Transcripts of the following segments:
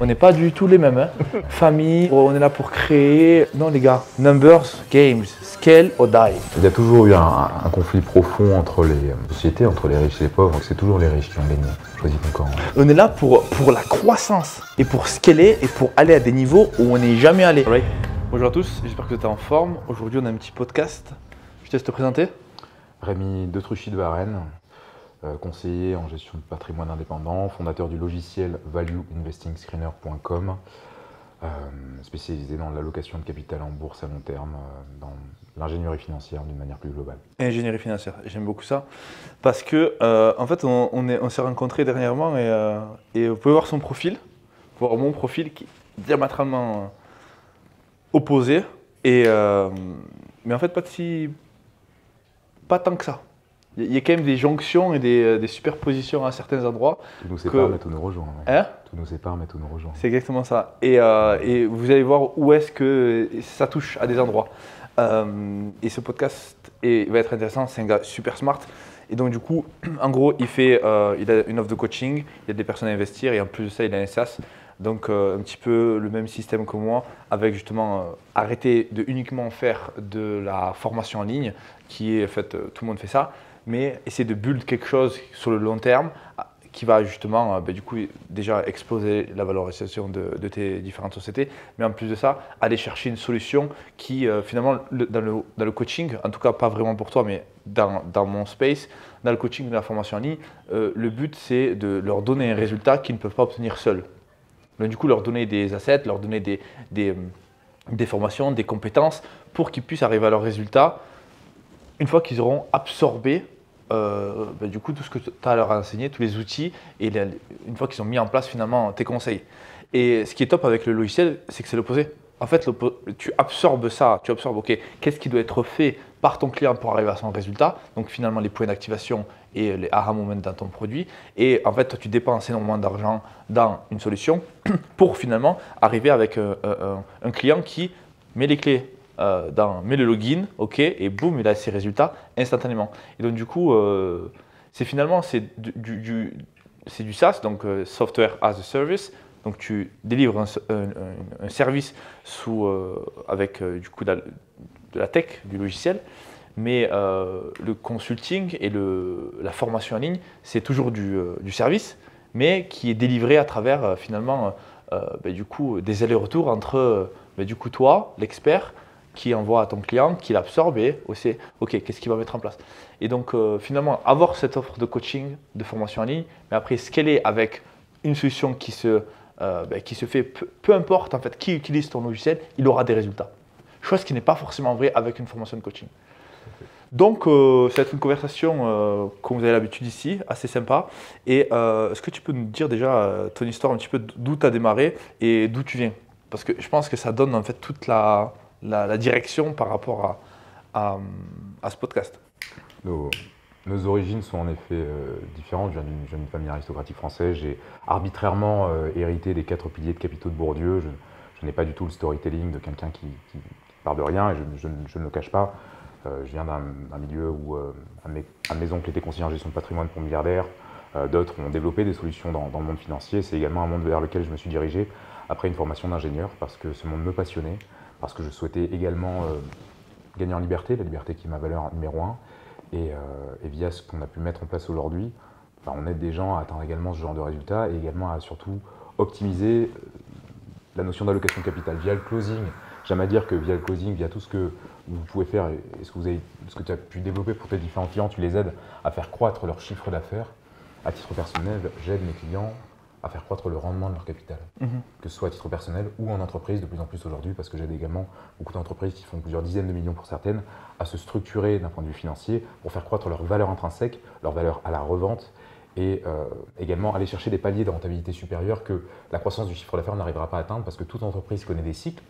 On n'est pas du tout les mêmes. Hein. Famille, on est là pour créer. Non les gars, numbers, games, scale or die. Il y a toujours eu un conflit profond entre les sociétés, entre les riches et les pauvres. C'est toujours les riches qui ont gagné. Choisis ton camp. On est là pour la croissance et pour scaler et pour aller à des niveaux où on n'est jamais allé. Right. Bonjour à tous, j'espère que vous êtes en forme. Aujourd'hui on a un petit podcast. Je te laisse te présenter. Rémi Detruchy de Varennes. Conseiller en gestion de patrimoine indépendant, fondateur du logiciel valueinvestingscreener.com, spécialisé dans l'allocation de capital en bourse à long terme, dans l'ingénierie financière d'une manière plus globale. Ingénierie financière, j'aime beaucoup ça, parce que en fait on s'est rencontrés dernièrement et vous pouvez voir son profil, voir mon profil qui est diamétralement opposé, mais en fait pas tant que ça. Il y a quand même des jonctions et des superpositions à certains endroits. Tout nous sépare, mais tout nous rejoint. Ouais. Hein? Tout nous sépare, mais tout nous rejoint. C'est exactement ça. Et vous allez voir où est-ce que ça touche à des endroits. Et ce podcast va être intéressant. C'est un gars super smart. Et donc du coup, en gros, il a une offre de coaching, il y a des personnes à investir et en plus de ça, il a un SaaS. Donc un petit peu le même système que moi, avec justement arrêter de uniquement faire de la formation en ligne, qui est en fait, tout le monde fait ça, mais essayer de build quelque chose sur le long terme qui va justement du coup déjà exploser la valorisation de tes différentes sociétés, mais en plus de ça, aller chercher une solution qui finalement dans le coaching, en tout cas pas vraiment pour toi, mais dans mon space, dans le coaching de la formation en ligne, le but c'est de leur donner un résultat qu'ils ne peuvent pas obtenir seuls. Donc du coup leur donner des assets, leur donner des formations, des compétences pour qu'ils puissent arriver à leurs résultats une fois qu'ils auront absorbé du coup tout ce que tu as à leur enseigner, tous les outils, et une fois qu'ils ont mis en place finalement tes conseils. Et ce qui est top avec le logiciel, c'est que c'est l'opposé. En fait, tu absorbes ça, tu absorbes, ok, qu'est-ce qui doit être fait par ton client pour arriver à son résultat, donc finalement les points d'activation et les aha moments dans ton produit, et en fait, toi, tu dépenses énormément d'argent dans une solution pour finalement arriver avec un client qui met les clés, met le login, ok, et boum, il a ses résultats instantanément. Et donc du coup, c'est du SaaS, donc Software as a Service. Donc tu délivres un service avec du coup de la tech, du logiciel, mais le consulting et la formation en ligne, c'est toujours du service, mais qui est délivré à travers finalement du coup des allers-retours entre du coup toi, l'expert, qui envoie à ton client, qui l'absorbe et aussi, ok, qu'est-ce qu'il va mettre en place. Et donc finalement, avoir cette offre de coaching, de formation en ligne, mais après scaler avec une solution qui se fait, peu importe en fait qui utilise ton logiciel, il aura des résultats. Chose qui n'est pas forcément vraie avec une formation de coaching. Donc ça va être une conversation comme vous avez l'habitude ici, assez sympa. Et est-ce que tu peux nous dire déjà ton histoire, un petit peu d'où tu as démarré et d'où tu viens? Parce que je pense que ça donne en fait toute la direction par rapport à ce podcast. Nos origines sont en effet différentes. Je viens d'une famille aristocratique française. J'ai arbitrairement hérité des 4 piliers de capitaux de Bourdieu. Je n'ai pas du tout le storytelling de quelqu'un qui part de rien et je ne le cache pas. Je viens d'un milieu où un de mes oncles était conseiller en gestion de patrimoine pour milliardaires. D'autres ont développé des solutions dans le monde financier. C'est également un monde vers lequel je me suis dirigé après une formation d'ingénieur parce que ce monde me passionnait, parce que je souhaitais également gagner en liberté, la liberté qui est ma valeur numéro 1. Et via ce qu'on a pu mettre en place aujourd'hui, on aide des gens à atteindre également ce genre de résultats et également à surtout optimiser la notion d'allocation de capital via le closing. J'aime à dire que via le closing, via tout ce que vous pouvez faire et ce que tu as pu développer pour tes différents clients, tu les aides à faire croître leur chiffre d'affaires. À titre personnel, j'aide mes clients à faire croître le rendement de leur capital, que ce soit à titre personnel ou en entreprise de plus en plus aujourd'hui, parce que j'aide également beaucoup d'entreprises qui font plusieurs dizaines de millions pour certaines, à se structurer d'un point de vue financier pour faire croître leur valeur intrinsèque, leur valeur à la revente, et également aller chercher des paliers de rentabilité supérieurs que la croissance du chiffre d'affaires n'arrivera pas à atteindre, parce que toute entreprise connaît des cycles,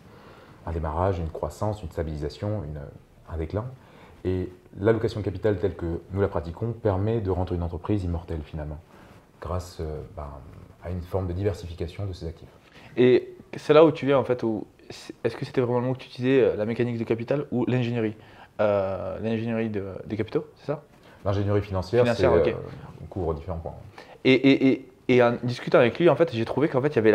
un démarrage, une croissance, une stabilisation, un déclin. Et l'allocation de capital telle que nous la pratiquons permet de rendre une entreprise immortelle finalement, grâce à une forme de diversification de ses actifs. Et c'est là où tu viens en fait, est-ce que c'était vraiment le mot que tu utilisais, la mécanique de capital ou l'ingénierie? L'ingénierie des capitaux, c'est ça? L'ingénierie financière, c'est, okay. on couvre différents points. Et Et en discutant avec lui, en fait, j'ai trouvé qu'en fait, il y avait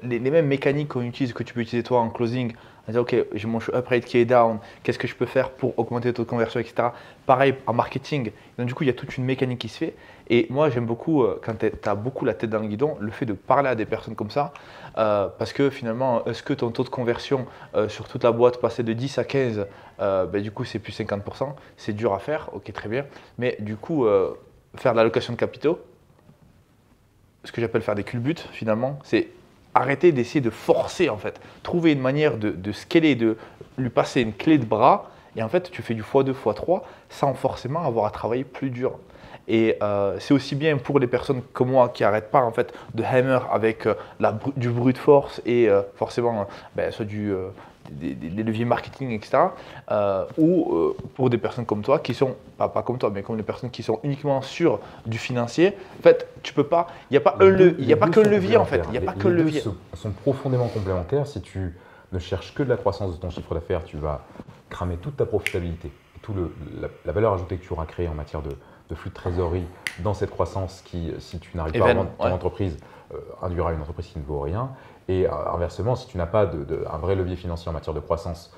les mêmes mécaniques qu'on utilise, que tu peux utiliser toi en closing. En disant, OK, j'ai mon up rate qui est down, qu'est-ce que je peux faire pour augmenter le taux de conversion, etc. Pareil en marketing. Donc, du coup, il y a toute une mécanique qui se fait. Et moi, j'aime beaucoup, quand tu as beaucoup la tête dans le guidon, le fait de parler à des personnes comme ça. Parce que finalement, est-ce que ton taux de conversion sur toute la boîte passait de 10 à 15, du coup, c'est plus 50%. C'est dur à faire, OK, très bien. Mais du coup, faire de l'allocation de capitaux, ce que j'appelle faire des culbutes finalement, c'est arrêter d'essayer de forcer en fait. Trouver une manière de scaler, de lui passer une clé de bras et en fait tu fais du x2, x3 sans forcément avoir à travailler plus dur. Et c'est aussi bien pour les personnes comme moi qui n'arrêtent pas en fait de hammer avec du brute force et forcément soit des leviers marketing, etc. Ou pour des personnes comme toi qui sont, pas comme toi, mais comme les personnes qui sont uniquement sur du financier. En fait, tu peux pas, il n'y a pas qu'un levier en fait. Il n'y a pas qu'un levier. Les deux sont profondément complémentaires. Si tu ne cherches que de la croissance de ton chiffre d'affaires, tu vas cramer toute ta profitabilité, la valeur ajoutée que tu auras créée en matière de flux de trésorerie dans cette croissance qui, si tu n'arrives pas à vendre ton entreprise, induira une entreprise qui ne vaut rien. Et inversement, si tu n'as pas un vrai levier financier en matière de croissance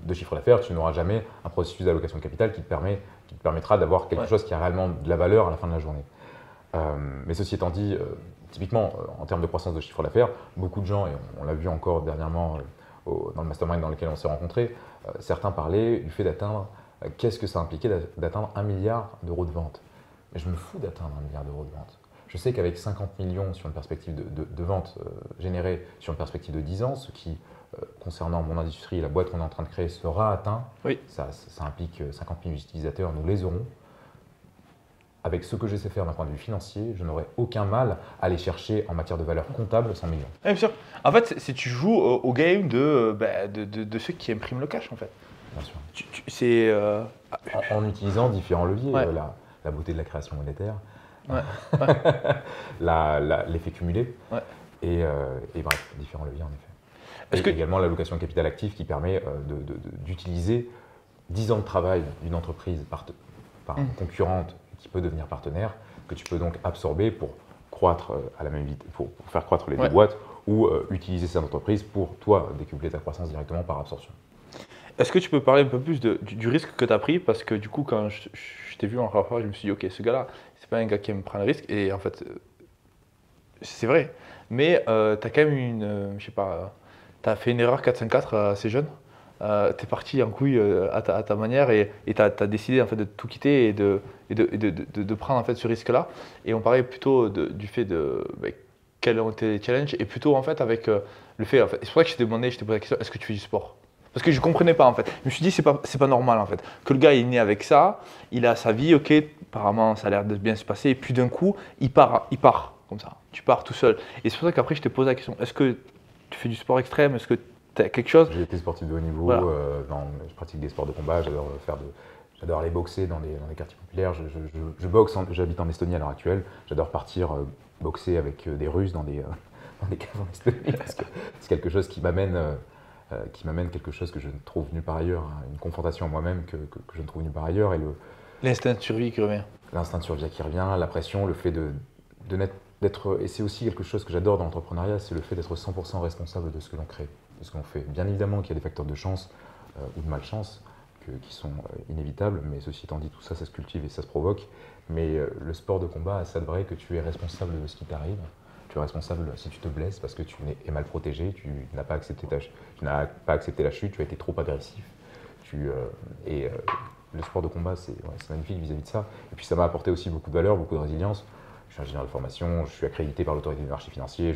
de chiffre d'affaires, tu n'auras jamais un processus d'allocation de capital qui te permettra d'avoir quelque chose qui a réellement de la valeur à la fin de la journée. Mais ceci étant dit, typiquement en termes de croissance de chiffre d'affaires, beaucoup de gens, et on l'a vu encore dernièrement dans le mastermind dans lequel on s'est rencontrés, certains parlaient du fait d'atteindre, qu'est-ce que ça impliquait d'atteindre 1 milliard d'euros de vente. Mais je me fous d'atteindre 1 milliard d'euros de vente. Je sais qu'avec 50 millions sur une perspective de vente générée sur une perspective de 10 ans, ce qui, concernant mon industrie et la boîte qu'on est en train de créer, sera atteint, oui. Ça implique 50 000 utilisateurs, nous les aurons. Avec ce que je sais faire d'un point de vue financier, je n'aurai aucun mal à aller chercher en matière de valeur comptable 100 millions. Oui, bien sûr. En fait, c'est tu joues au game de ceux qui impriment le cash en fait. Bien sûr. C'est en utilisant différents leviers, ouais. La beauté de la création monétaire, ouais. l'effet cumulé, ouais. et bref, différents leviers en effet. Également l'allocation de capital actif qui permet d'utiliser 10 ans de travail d'une entreprise concurrente qui peut devenir partenaire, que tu peux donc absorber pour croître à la même vitesse, pour faire croître les deux boîtes, ou utiliser cette entreprise pour toi décupler ta croissance directement par absorption. Est-ce que tu peux parler un peu plus du risque que tu as pris? Parce que du coup, quand je t'ai vu en fois, je me suis dit, ok, ce gars-là, c'est pas un gars qui aime prendre le risque. Et en fait, c'est vrai. Mais tu as quand même je sais pas, tu as fait une erreur 4-5-4 assez jeune. Tu es parti en couille à ta manière et tu as décidé en fait, de tout quitter et de prendre en fait, ce risque-là. Et on parlait plutôt du fait de quels ont été les challenges et plutôt en fait avec le fait. En fait, c'est pour ça que je t'ai posé la question, est-ce que tu fais du sport? Parce que je ne comprenais pas en fait. Je me suis dit, c'est pas normal en fait. Que le gars il est né avec ça, il a sa vie, ok, apparemment ça a l'air de bien se passer, et puis d'un coup, il part comme ça. Tu pars tout seul. Et c'est pour ça qu'après, je t'ai posé la question, est-ce que tu fais du sport extrême? Est-ce que tu as quelque chose? J'ai été sportif de haut niveau, voilà. Je pratique des sports de combat, j'adore aller boxer dans les quartiers populaires. Je boxe, j'habite en Estonie à l'heure actuelle, j'adore partir boxer avec des Russes dans des caves en Estonie, parce que c'est quelque chose qui m'amène quelque chose que je ne trouve nulle part ailleurs, hein, une confrontation à moi-même que je ne trouve nulle part ailleurs. Et l'instinct de survie qui revient. L'instinct de survie qui revient, la pression, le fait d'être. Et c'est aussi quelque chose que j'adore dans l'entrepreneuriat, c'est le fait d'être 100% responsable de ce que l'on crée, de ce que l'on fait. Bien évidemment qu'il y a des facteurs de chance ou de malchance qui sont inévitables, mais ceci étant dit, tout ça, ça se cultive et ça se provoque. Mais le sport de combat a ça de vrai que tu es responsable de ce qui t'arrive. Tu es responsable si tu te blesses parce que tu es mal protégé, tu n'as pas accepté la chute, tu as été trop agressif. Le sport de combat, c'est magnifique vis-à-vis de ça. Et puis ça m'a apporté aussi beaucoup de valeur, beaucoup de résilience. Je suis ingénieur de formation, je suis accrédité par l'autorité du marché financier,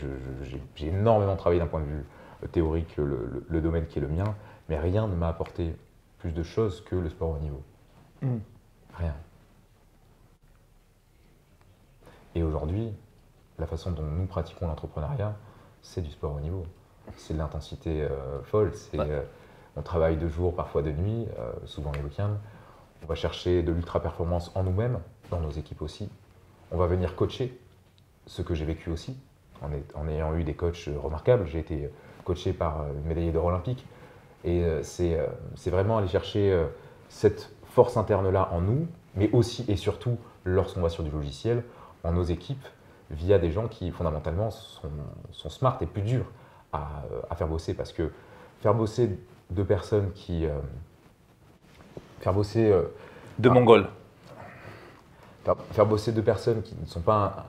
j'ai énormément travaillé d'un point de vue théorique le domaine qui est le mien, mais rien ne m'a apporté plus de choses que le sport au niveau. Rien. Et aujourd'hui, la façon dont nous pratiquons l'entrepreneuriat, c'est du sport au niveau. C'est de l'intensité folle. On travaille de jour, parfois de nuit, souvent les week-ends. On va chercher de l'ultra-performance en nous-mêmes, dans nos équipes aussi. On va venir coacher, ce que j'ai vécu aussi, en ayant eu des coachs remarquables. J'ai été coaché par une médaillée d'or olympique. Et c'est vraiment aller chercher cette force interne-là en nous, mais aussi et surtout, lorsqu'on va sur du logiciel, en nos équipes, via des gens qui fondamentalement sont smart et plus durs à faire bosser, parce que faire bosser deux personnes qui… faire bosser… De Mongols. Faire bosser deux personnes qui ne sont pas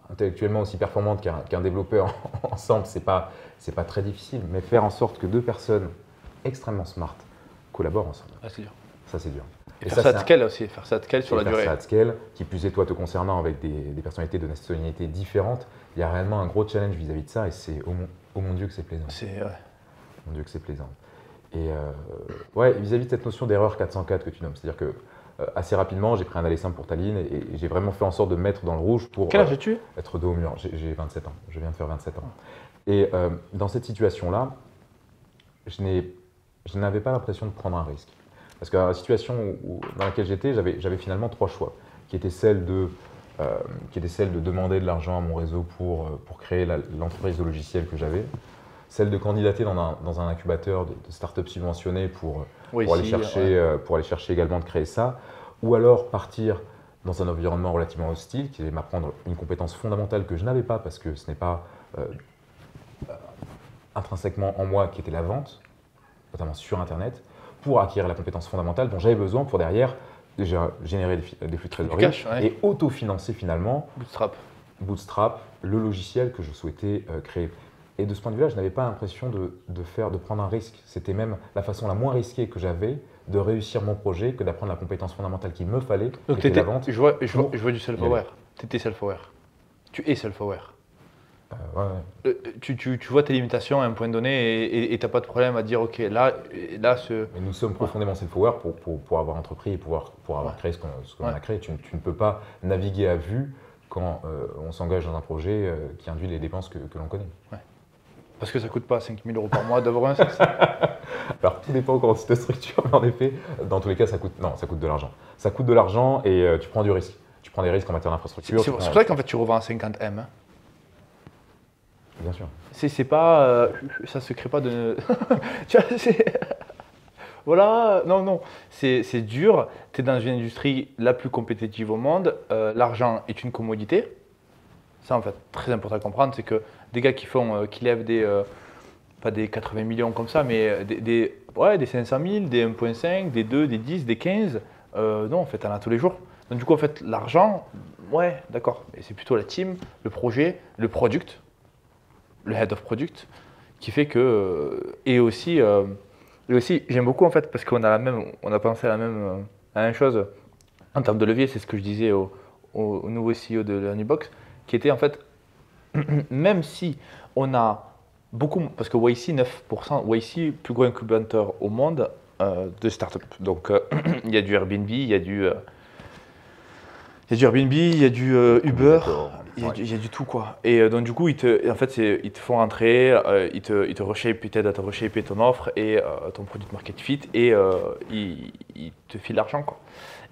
intellectuellement aussi performantes qu'un développeur ensemble, c'est pas très difficile, mais faire en sorte que deux personnes extrêmement smart collaborent ensemble. Ah, c'est dur. Ça, c'est dur. Et faire ça à scale aussi, faire ça à scale sur la durée. Faire ça à scale, qui plus est toi te concernant avec des personnalités de nationalités différentes, il y a réellement un gros challenge vis-à-vis de ça et c'est oh mon Dieu que c'est plaisant. Mon Dieu que c'est plaisant. Et ouais, vis-à-vis de cette notion d'erreur 404 que tu nommes, c'est-à-dire que assez rapidement, j'ai pris un aller simple pour Tallinn et j'ai vraiment fait en sorte de me mettre dans le rouge pour Quel âge as-tu? Être dos au mur. J'ai 27 ans, je viens de faire 27 ans. Et dans cette situation-là, je n'avais pas l'impression de prendre un risque. Parce que dans la situation dans laquelle j'étais, j'avais finalement trois choix, qui étaient celle de demander de l'argent à mon réseau pour créer l'entreprise de logiciel que j'avais, celle de candidater dans un incubateur de start-up subventionné pour aller chercher également de créer ça, ou alors partir dans un environnement relativement hostile qui allait m'apprendre une compétence fondamentale que je n'avais pas parce que ce n'est pas intrinsèquement en moi, qui était la vente, notamment sur Internet, pour acquérir la compétence fondamentale dont j'avais besoin pour derrière déjà générer des flux de trésorerie et autofinancer finalement Bootstrap, le logiciel que je souhaitais créer. Et de ce point de vue-là, je n'avais pas l'impression de prendre un risque. C'était même la façon la moins risquée que j'avais de réussir mon projet que d'apprendre la compétence fondamentale qu'il me fallait. Donc la vente. Je vois du self-aware. Tu étais self-aware. Tu es self-aware. Ouais. Tu vois tes limitations à un point donné et tu n'as pas de problème à dire ok, là Mais nous sommes profondément self-aware pour avoir entrepris et pour avoir créé ce qu'on a créé. Tu ne peux pas naviguer à vue quand on s'engage dans un projet qui induit les dépenses que l'on connaît. Ouais. Parce que ça ne coûte pas 5 000 € par mois d'avoir un site. Alors tout dépend comment tu te structures, mais en effet, dans tous les cas, ça coûte de l'argent. Ça coûte de l'argent et tu prends du risque. Tu prends des risques en matière d'infrastructure. C'est pour ça qu'en fait tu revends à 50 M. Hein. Bien sûr. C'est pas, ça se crée pas de. Tu vois, voilà, non, c'est dur. Tu es dans une industrie la plus compétitive au monde. L'argent est une commodité. Ça, en fait, très important à comprendre, c'est que des gars qui lèvent pas des 80 millions comme ça, mais des 500 000, des 1,5, des 2, des 10, des 15. Non, en fait, on a tous les jours. Donc, du coup, en fait, l'argent, ouais, d'accord. Mais c'est plutôt la team, le projet, le product, le head of product, qui fait que. Et aussi, j'aime beaucoup, en fait, parce qu'on a pensé à la même chose en termes de levier. C'est ce que je disais au nouveau CEO de Learnybox, qui était en fait, même si on a beaucoup, parce que YC, 9%, YC, plus gros incubateur au monde de start-up. Donc, il y a du Airbnb, il y a du Airbnb, il y a du Uber, il y a du tout, quoi. Et donc, du coup, ils te font rentrer, ils te reshape, ils t'aident à te reshaper ton offre et ton product market fit et ils te filent l'argent, quoi.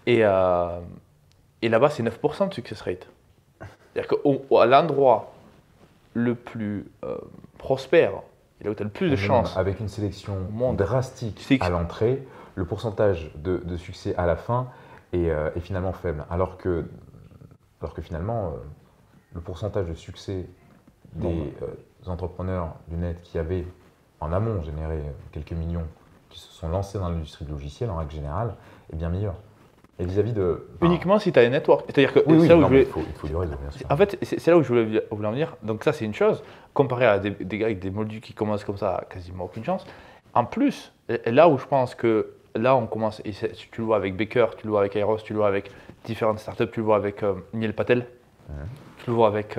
Et là-bas, c'est 9% de success rate. C'est-à-dire qu'à l'endroit le plus prospère, là où tu as le plus de chances. Avec une sélection drastique à l'entrée, le pourcentage de succès à la fin est finalement faible. Alors que finalement, le pourcentage de succès des entrepreneurs du net qui avaient en amont généré quelques millions, qui se sont lancés dans l'industrie du logiciel en règle générale, est bien meilleur. Et vis-à-vis de… Uniquement si tu as un network. C'est-à-dire que il faut du réseau, bien sûr. En fait, c'est là où je voulais en venir. Donc ça, c'est une chose. Comparé à des gars avec des moldus qui commencent comme ça, quasiment aucune chance. En plus, là où je pense que là, on commence, et tu le vois avec Baker, tu le vois avec Kairos, tu le vois avec différentes startups, tu le vois avec Neil Patel, tu le vois avec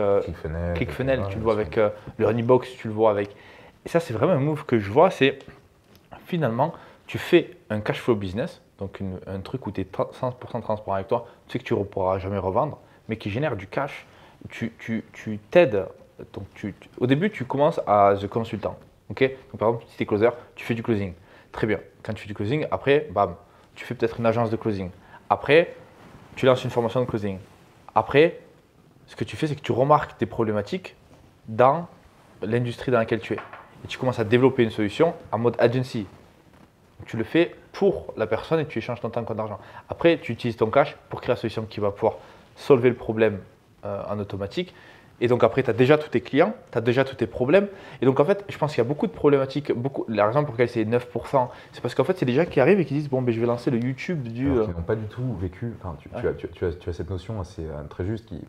ClickFunnels, tu le vois avec Learnybox, tu le vois avec… Et ça, c'est vraiment un move que je vois, c'est finalement, tu fais un cash flow business, donc un truc où tu es 100% transparent avec toi, tu sais que tu ne pourras jamais revendre, mais qui génère du cash. Tu t'aides. Donc au début, tu commences à The Consultant. Okay, donc par exemple, si tu es closer, tu fais du closing. Très bien. Quand tu fais du closing, après, bam, tu fais peut-être une agence de closing. Après, tu lances une formation de closing. Après, ce que tu fais, c'est que tu remarques tes problématiques dans l'industrie dans laquelle tu es. Et tu commences à développer une solution en mode agency. Tu le fais pour la personne et tu échanges ton temps contre l'argent. Après, tu utilises ton cash pour créer la solution qui va pouvoir solver le problème en automatique. Et donc après, tu as déjà tous tes clients, tu as déjà tous tes problèmes. Et donc en fait, je pense qu'il y a beaucoup de problématiques. La raison pour laquelle c'est 9%, c'est parce qu'en fait, c'est des gens qui arrivent et qui disent bon, ben, je vais lancer le YouTube du. Alors qu'ils n'ont pas du tout vécu. Enfin, tu as cette notion assez très juste qui,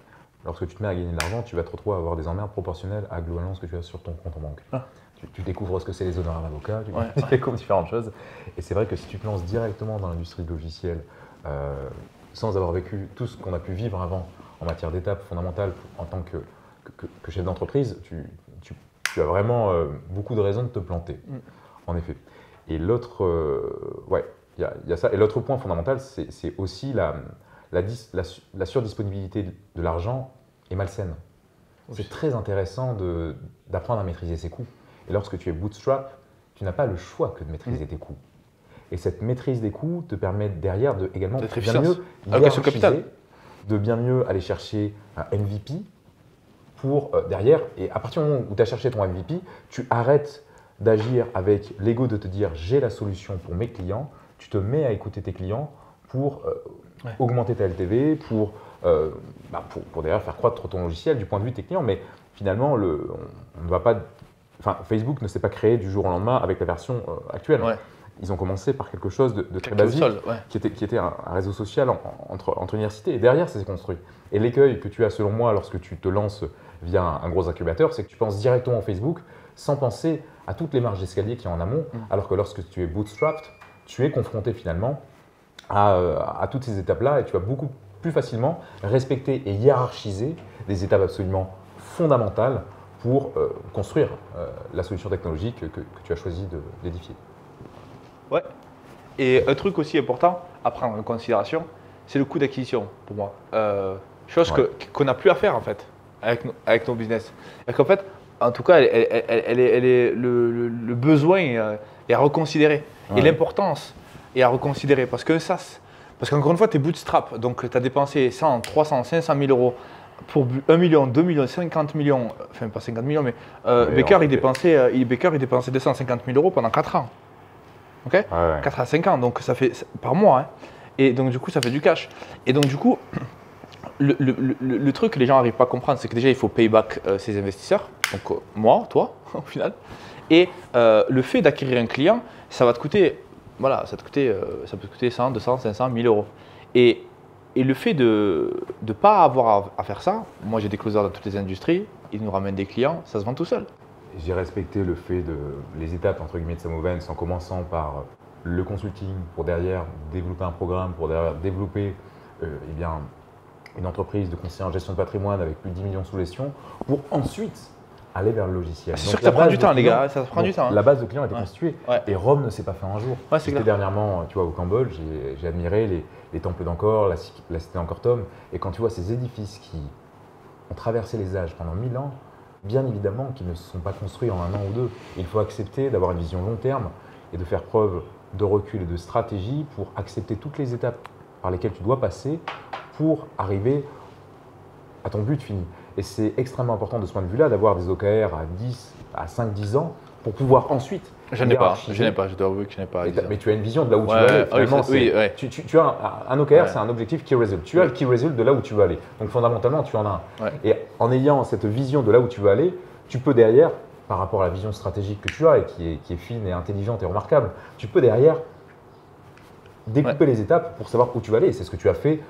lorsque tu te mets à gagner de l'argent, tu vas te retrouver à avoir des emmerdes proportionnelles à globalement ce que tu as sur ton compte en banque. Ah. Tu découvres ce que c'est les honoraires d'avocat, tu découvres différentes choses. Et c'est vrai que si tu te lances directement dans l'industrie de logiciel, sans avoir vécu tout ce qu'on a pu vivre avant en matière d'étapes fondamentales en tant que chef d'entreprise, tu as vraiment beaucoup de raisons de te planter, en effet. Et l'autre, il y a ça. Et l'autre point fondamental, c'est aussi la surdisponibilité de l'argent est malsaine. C'est très intéressant d'apprendre à maîtriser ses coûts. Et lorsque tu es bootstrap, tu n'as pas le choix que de maîtriser tes coûts. Et cette maîtrise des coûts te permet derrière de également bien mieux hiérarchiser, de bien mieux aller chercher un MVP pour derrière. Et à partir du moment où tu as cherché ton MVP, tu arrêtes d'agir avec l'ego de te dire j'ai la solution pour mes clients. Tu te mets à écouter tes clients pour augmenter ta LTV, pour derrière faire croître ton logiciel du point de vue de tes clients. Mais finalement, on ne va pas. Enfin, Facebook ne s'est pas créé du jour au lendemain avec la version actuelle. Ouais. Ils ont commencé par quelque chose de très basique, qui était un réseau social entre universités. Et derrière, ça s'est construit. Et l'écueil que tu as, selon moi, lorsque tu te lances via un gros incubateur, c'est que tu penses directement en Facebook sans penser à toutes les marges d'escalier qu'il y a en amont, alors que lorsque tu es bootstrapped, tu es confronté finalement à toutes ces étapes-là et tu vas beaucoup plus facilement respecter et hiérarchiser des étapes absolument fondamentales pour construire la solution technologique que tu as choisi d'édifier. Ouais. Et un truc aussi important à prendre en considération, c'est le coût d'acquisition pour moi. Chose qu'on n'a plus à faire en fait avec nos business. Et qu'en fait, en tout cas, le besoin est à reconsidérer. Ouais. Et l'importance est à reconsidérer. Parce qu'encore une fois, tu es bootstrap. Donc, tu as dépensé 100, 300, 500 000 euros pour 1 million, 2 millions, 50 millions. Enfin, pas 50 millions, mais Baker, il dépensait 250 000 euros pendant 4 ans. Okay, 4 à 5 ans, donc ça fait par mois. Hein. Et donc, du coup, ça fait du cash. Et donc, du coup, le truc que les gens n'arrivent pas à comprendre, c'est que déjà, il faut payback ses investisseurs. Donc, moi, toi, au final. Et le fait d'acquérir un client, ça va te coûter, ça peut te coûter 100, 200, 500, 1000 euros. Et le fait de ne pas avoir à faire ça, moi, j'ai des closers dans toutes les industries, ils nous ramènent des clients, ça se vend tout seul. J'ai respecté le fait les étapes entre guillemets de Samovens en commençant par le consulting pour derrière développer un programme, pour derrière développer une entreprise de conseiller en gestion de patrimoine avec plus de 10 millions sous gestion, pour ensuite aller vers le logiciel. C'est sûr que ça prend du temps, les gars, ça prend du temps. La base de clients était constituée et Rome ne s'est pas fait un jour. J'étais dernièrement au Cambodge, j'ai admiré les temples d'Angkor, la cité d'Angkor Thom, et quand tu vois ces édifices qui ont traversé les âges pendant 1000 ans, bien évidemment qu'ils ne se sont pas construits en un an ou deux. Il faut accepter d'avoir une vision long terme et de faire preuve de recul et de stratégie pour accepter toutes les étapes par lesquelles tu dois passer pour arriver à ton but fini. Et c'est extrêmement important de ce point de vue-là d'avoir des OKR à 5-10 ans pour pouvoir ensuite… Je n'ai pas, je dois avouer que je n'ai pas. Mais tu as une vision de là où tu veux aller. Tu as un OKR, c'est un objectif key result. Tu as le key result de là où tu veux aller. Donc fondamentalement, tu en as un. Ouais. Et en ayant cette vision de là où tu veux aller, tu peux derrière, par rapport à la vision stratégique que tu as et qui est fine et intelligente et remarquable, tu peux derrière découper les étapes pour savoir où tu vas aller. Et c'est ce que tu as fait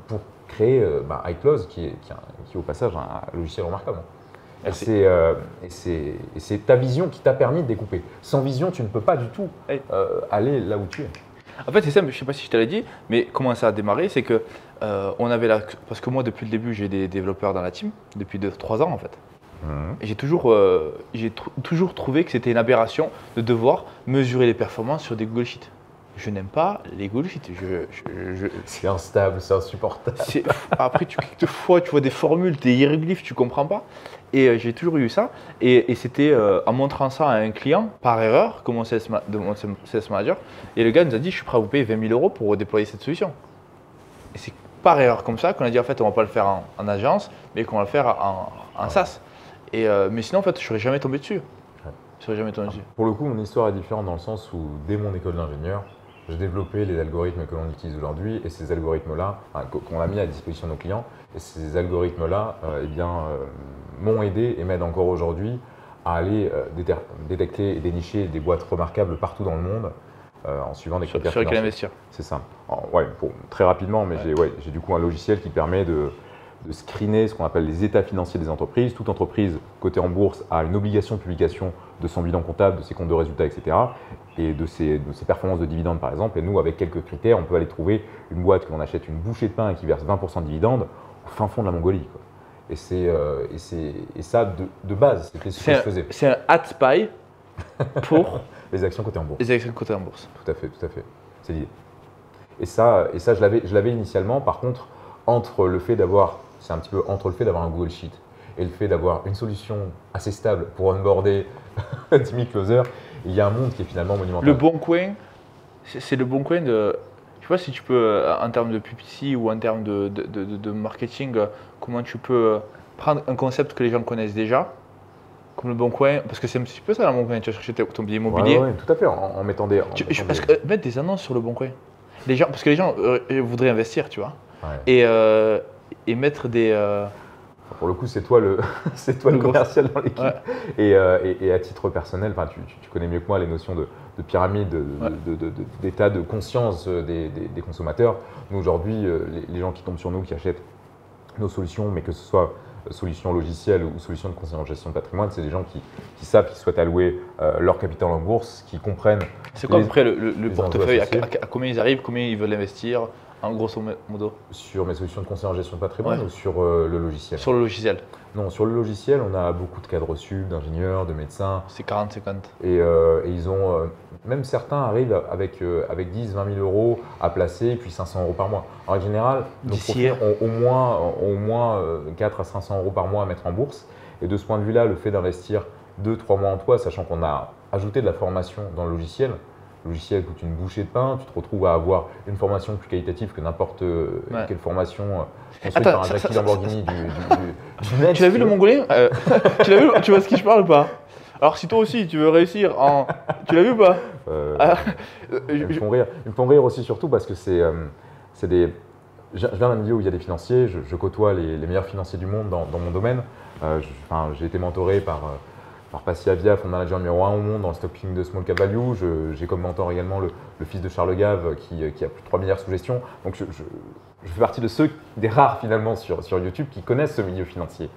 pour créer iClose, qui est au passage un logiciel remarquable. Et c'est ta vision qui t'a permis de découper. Sans vision, tu ne peux pas du tout aller là où tu es. En fait, c'est simple, je ne sais pas si je te l'ai dit, mais comment ça a démarré, c'est que parce que moi, depuis le début, j'ai des développeurs dans la team, depuis 2-3 ans en fait. Et j'ai toujours trouvé que c'était une aberration de devoir mesurer les performances sur des Google Sheets. Je n'aime pas les Google Sheets. C'est instable, c'est insupportable. Après, quelquefois, tu vois des formules, des hiéroglyphes, tu ne comprends pas. Et j'ai toujours eu ça. Et c'était en montrant ça à un client, par erreur, comme mon sales manager. Et le gars nous a dit, je suis prêt à vous payer 20 000 euros pour déployer cette solution. Et c'est par erreur comme ça qu'on a dit, en fait, on ne va pas le faire en agence, mais qu'on va le faire en SaaS. Mais sinon, en fait, je ne serais jamais tombé dessus. Pour le coup, mon histoire est différente dans le sens où, dès mon école d'ingénieur, j'ai développé les algorithmes que l'on utilise aujourd'hui et ces algorithmes-là, qu'on a mis à disposition de nos clients, et ces algorithmes-là m'ont aidé et m'aident encore aujourd'hui à aller détecter et dénicher des boîtes remarquables partout dans le monde en suivant des critères sur lesquels financiers. investir. C'est ça. Très rapidement, mais j'ai du coup un logiciel qui permet de screener ce qu'on appelle les états financiers des entreprises. Toute entreprise cotée en bourse a une obligation de publication de son bilan comptable, de ses comptes de résultats, etc. et de ses performances de dividendes, par exemple. Et nous, avec quelques critères, on peut aller trouver une boîte que l'on achète une bouchée de pain et qui verse 20% de dividendes au fin fond de la Mongolie, quoi. Et ça, de base, c'était ce que je faisais. C'est un hat spy pour les actions cotées en bourse. les actions cotées en bourse. Tout à fait. C'est l'idée. Et ça je l'avais initialement. Par contre, c'est un petit peu entre le fait d'avoir un Google Sheet et le fait d'avoir une solution assez stable pour onboarder 10 000 closers, il y a un monde qui est finalement monumental. Le Bon Coin, c'est le Bon Coin de. Je sais pas si tu peux, en termes de PPC ou en termes de marketing, comment tu peux prendre un concept que les gens connaissent déjà, comme le Bon Coin, parce que c'est un petit peu ça, le Bon Coin, tu vas chercher ton billet immobilier. Oui, tout à fait, en mettant des. Parce que mettre des annonces sur le Bon Coin, parce que les gens voudraient investir, tu vois, Ouais. et mettre des. Pour le coup, c'est toi le commercial dans l'équipe. Ouais. Et à titre personnel, tu connais mieux que moi les notions de pyramide, d'état de conscience des consommateurs. Nous, aujourd'hui, les gens qui tombent sur nous, qui achètent nos solutions, mais que ce soit solutions logicielles ou solutions de conseil en gestion de patrimoine, c'est des gens qui savent qu'ils souhaitent allouer leur capital en bourse, qui comprennent. C'est quoi à peu près le les portefeuille, enjeux associés. à combien ils arrivent, combien ils veulent investir, en grosso modo? Sur mes solutions de conseil en gestion de patrimoine Ouais. ou sur le logiciel? Sur le logiciel, Non, sur le logiciel, on a beaucoup de cadres sub, d'ingénieurs, de médecins. c'est 40-50. Et ils ont, même certains arrivent avec 10, 20 000 euros à placer, puis 500 euros par mois. En règle générale, nos D'ici profils ont au moins 4 à 500 euros par mois à mettre en bourse. Et de ce point de vue-là, le fait d'investir 2-3 mois en toi, sachant qu'on a ajouté de la formation dans le logiciel coûte une bouchée de pain, tu te retrouves à avoir une formation plus qualitative que n'importe quelle formation construite par un Jackie Lamborghini du net. Tu l'as vu le Mongolien Tu l'as vu, tu vois ce qui je parle ou pas? Alors si toi aussi tu veux réussir en... Tu l'as vu ou pas? Ils me font rire aussi surtout parce que c'est des... Je viens d'un milieu où il y a des financiers, je côtoie les meilleurs financiers du monde dans mon domaine. J'ai été mentoré par Passy Avia, fonds manager numéro 1 au monde dans le stock picking de Small Cap Value. J'ai comme mentor également le fils de Charles Gave qui a plus de 3 milliards sous gestion. Donc je fais partie des rares finalement sur YouTube qui connaissent ce milieu financier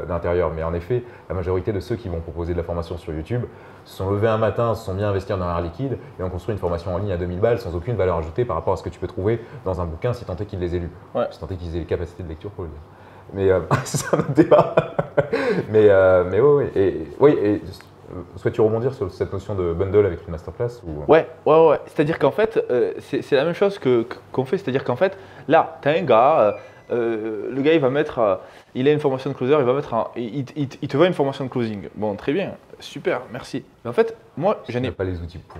d'intérieur. Mais en effet, la majorité de ceux qui vont proposer de la formation sur YouTube se sont levés un matin, se sont mis à investir dans un liquide et ont construit une formation en ligne à 2000 balles sans aucune valeur ajoutée par rapport à ce que tu peux trouver dans un bouquin si tant est qu'ils les aient lus. Si tant est qu'ils aient les capacités de lecture pour le lire. Mais c'est un autre débat. mais oui. Souhaites-tu rebondir sur cette notion de bundle avec une masterclass ou... Ouais. C'est-à-dire qu'en fait, c'est la même chose qu'on fait. C'est-à-dire qu'en fait, là, tu as un gars, le gars, il va mettre, il a une formation de closer, il te vend une formation de closing. Bon, très bien, super, merci. Mais en fait, moi, je n'ai pas les outils pour.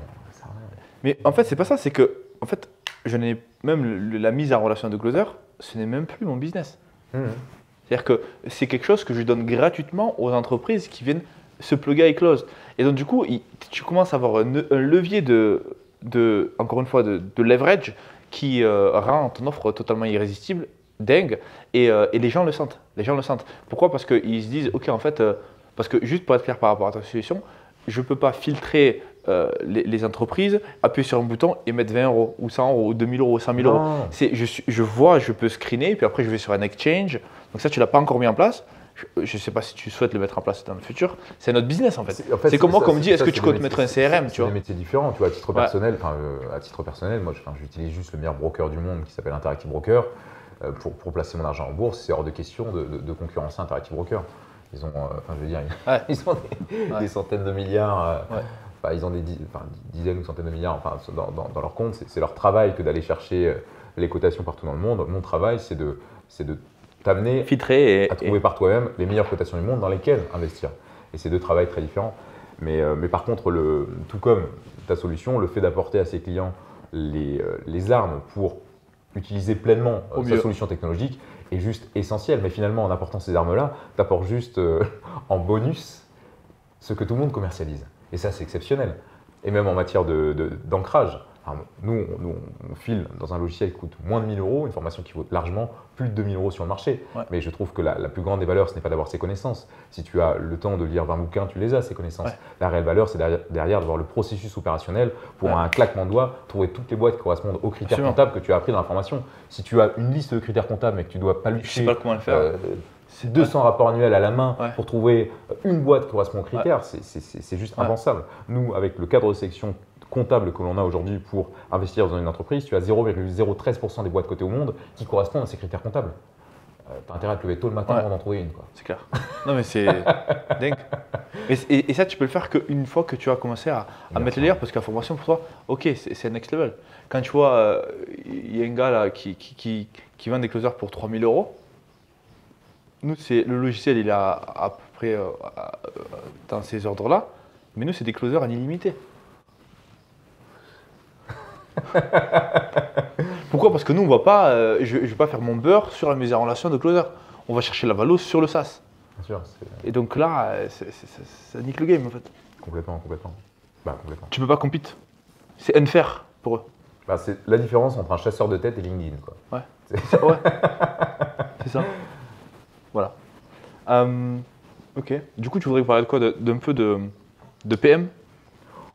Mais en fait, c'est pas ça, c'est que, en fait, je n'ai même la mise en relation de closer, ce n'est même plus mon business. C'est-à-dire que c'est quelque chose que je donne gratuitement aux entreprises qui viennent se plugger avec Close. Et donc du coup, tu commences à avoir un levier encore une fois, de leverage qui rend ton offre totalement irrésistible, dingue, et les gens le sentent. Pourquoi? Parce qu'ils se disent, ok, en fait, parce que juste pour être clair par rapport à ta solution, je ne peux pas filtrer les entreprises, appuyer sur un bouton et mettre 20 euros, ou 100 euros, ou 2000 euros, ou 100 000 euros. Je vois, je peux screener, puis après je vais sur un exchange. Donc ça, tu ne l'as pas encore mis en place. Je ne sais pas si tu souhaites le mettre en place dans le futur. C'est notre business en fait. C'est comme moi, comme dit, est-ce que tu comptes mettre un CRM, tu vois? C'est des métiers différents. Tu vois, à titre personnel, moi j'utilise juste le meilleur broker du monde qui s'appelle Interactive Broker pour placer mon argent en bourse. C'est hors de question de concurrencer Interactive Broker. Ils ont, ils ont des centaines de milliards. Ils ont des dizaines ou centaines de milliards dans leur compte. C'est leur travail que d'aller chercher les cotations partout dans le monde. Mon travail, c'est de t'amener à trouver par toi-même les meilleures cotations du monde dans lesquelles investir. Et c'est deux travails très différents. Mais par contre, tout comme ta solution, le fait d'apporter à ses clients les armes pour utiliser pleinement sa solution technologique est juste essentiel. Mais finalement, en apportant ces armes-là, tu apportes juste en bonus ce que tout le monde commercialise. Et ça, c'est exceptionnel. Et même en matière d'ancrage. enfin, nous, on file dans un logiciel qui coûte moins de 1 000 euros, une formation qui vaut largement plus de 2 000 euros sur le marché. Ouais. Mais je trouve que la plus grande des valeurs, ce n'est pas d'avoir ses connaissances. Si tu as le temps de lire 20 bouquins, tu les as, ces connaissances. Ouais. La réelle valeur, c'est derrière d'avoir le processus opérationnel pour, Ouais. un claquement de doigts, trouver toutes les boîtes qui correspondent aux critères Absolument. comptables que tu as appris dans la formation. Si tu as une liste de critères comptables mais que tu ne dois pas Je sais lutter pas comment le faire. 200 rapports annuels à la main Ouais. pour trouver une boîte qui correspond aux critères, c'est juste Ouais. impensable. Nous, avec le cadre de sélection comptable que l'on a aujourd'hui pour investir dans une entreprise, tu as 0,013% des boîtes cotées au monde qui correspondent à ces critères comptables. Tu as intérêt à te lever tôt le matin Ouais. avant d'en trouver une, quoi. C'est clair. Non, mais c'est dingue. Et ça, tu peux le faire qu'une fois que tu as commencé à Bien mettre sûr. les layers, parce que la formation pour toi, ok, c'est next level. Quand tu vois, il y a un gars là qui vend des closers pour 3 000 euros, nous, le logiciel, il est à peu près dans ces ordres-là, mais nous, c'est des closers en illimité. Pourquoi? Parce que nous, on va pas, je ne vais pas faire mon beurre sur la mise en relation de closer. On va chercher la valo sur le SaaS. Bien sûr, c'est Et donc là, ça nique le game en fait. complètement. Bah, complètement. Tu peux pas compete. C'est unfair pour eux. Bah, c'est la différence entre un chasseur de tête et LinkedIn, quoi. Ouais. C'est- Ouais. C'est ça. Voilà. Ok. Du coup, tu voudrais parler de quoi? D'un peu de PM?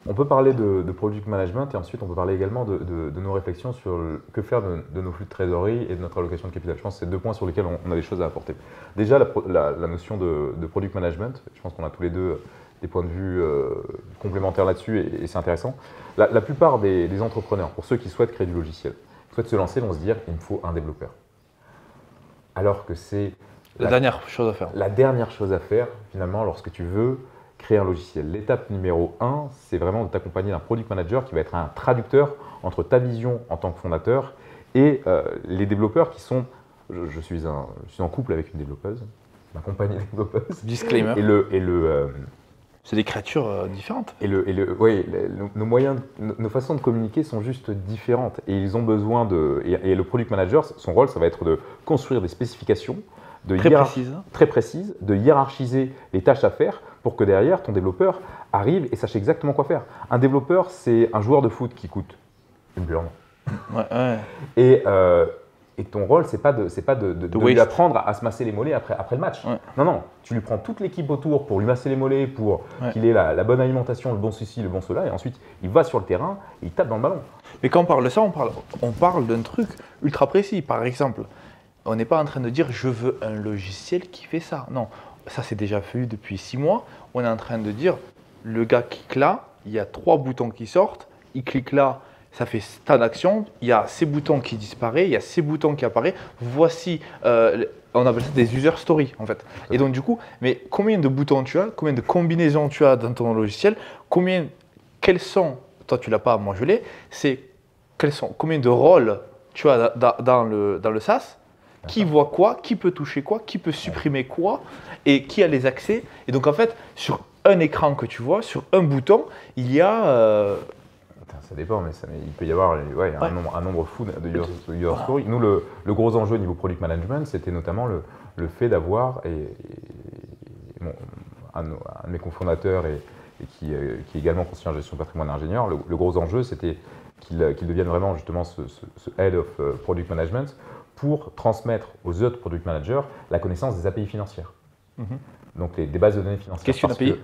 On peut parler de product management et ensuite on peut parler également de nos réflexions sur que faire de nos flux de trésorerie et de notre allocation de capital. Je pense que c'est 2 points sur lesquels on a des choses à apporter. Déjà, la notion de product management, je pense qu'on a tous les deux des points de vue complémentaires là-dessus et c'est intéressant. La plupart des entrepreneurs, pour ceux qui souhaitent créer du logiciel, souhaitent se lancer, vont se dire il me faut un développeur. Alors que c'est La dernière chose à faire. la dernière chose à faire finalement lorsque tu veux créer un logiciel. L'étape numéro 1, c'est vraiment de t'accompagner d'un product manager qui va être un traducteur entre ta vision en tant que fondateur et les développeurs qui sont… Je suis en couple avec une développeuse, ma compagne est développeuse. Disclaimer. Et C'est des créatures différentes. nos moyens, nos façons de communiquer sont juste différentes et ils ont besoin de… Et le product manager, son rôle, ça va être de construire des spécifications Très précises. très précises, de hiérarchiser les tâches à faire pour que derrière, ton développeur arrive et sache exactement quoi faire. Un développeur, c'est un joueur de foot qui coûte une blinde. Ouais. Et ton rôle, c'est pas de lui waste. apprendre à se masser les mollets après le match. Ouais. Non, tu lui prends toute l'équipe autour pour lui masser les mollets, pour Ouais. qu'il ait la bonne alimentation, le bon ceci, le bon cela, et ensuite il va sur le terrain et il tape dans le ballon. Mais quand on parle de ça, on parle d'un truc ultra précis. Par exemple, on n'est pas en train de dire je veux un logiciel qui fait ça. Non, ça c'est déjà fait depuis 6 mois. On est en train de dire le gars clique là, il y a 3 boutons qui sortent, il clique là, ça fait tas d'actions, il y a ces boutons qui disparaissent, il y a ces boutons qui apparaissent. Voici, on appelle ça des user stories en fait. Et donc du coup, mais combien de boutons tu as, combien de combinaisons tu as dans ton logiciel, quels sont, toi tu l'as pas, moi je l'ai, c'est combien de rôles tu as dans le SaaS, qui voit quoi, qui peut toucher quoi, qui peut supprimer quoi, et qui a les accès. Et donc en fait, sur un écran que tu vois, sur un bouton, il y a… Ça dépend, mais il peut y avoir un nombre fou de user stories. Nous, le gros enjeu au niveau product management, c'était notamment le fait d'avoir, un de mes cofondateurs et qui est également conseiller en gestion patrimoine et ingénieur, le gros enjeu, c'était qu'il devienne vraiment justement ce Head of Product Management pour transmettre aux autres product managers la connaissance des API financières. Donc des bases de données financières. Qu'est-ce qu'une API ?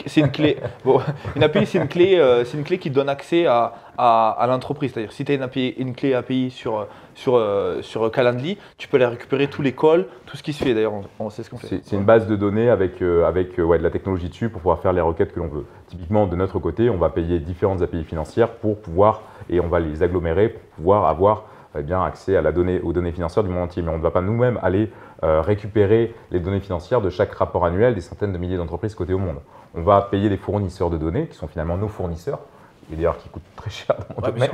C'est une clé. Bon, une API, c'est une clé qui donne accès à l'entreprise. C'est-à-dire, si tu as une clé API sur Calendly, tu peux aller récupérer tous les calls, tout ce qui se fait. D'ailleurs, on sait ce qu'on fait. C'est une base de données avec de la technologie dessus pour pouvoir faire les requêtes que l'on veut. Typiquement, de notre côté, on va payer différentes API financières pour pouvoir, et on va les agglomérer pour pouvoir avoir accès aux données financières du monde entier. Mais on ne va pas nous-mêmes aller récupérer les données financières de chaque rapport annuel des centaines de milliers d'entreprises cotées au monde. On va payer des fournisseurs de données, qui sont finalement nos fournisseurs, et d'ailleurs qui coûtent très cher dans mon domaine,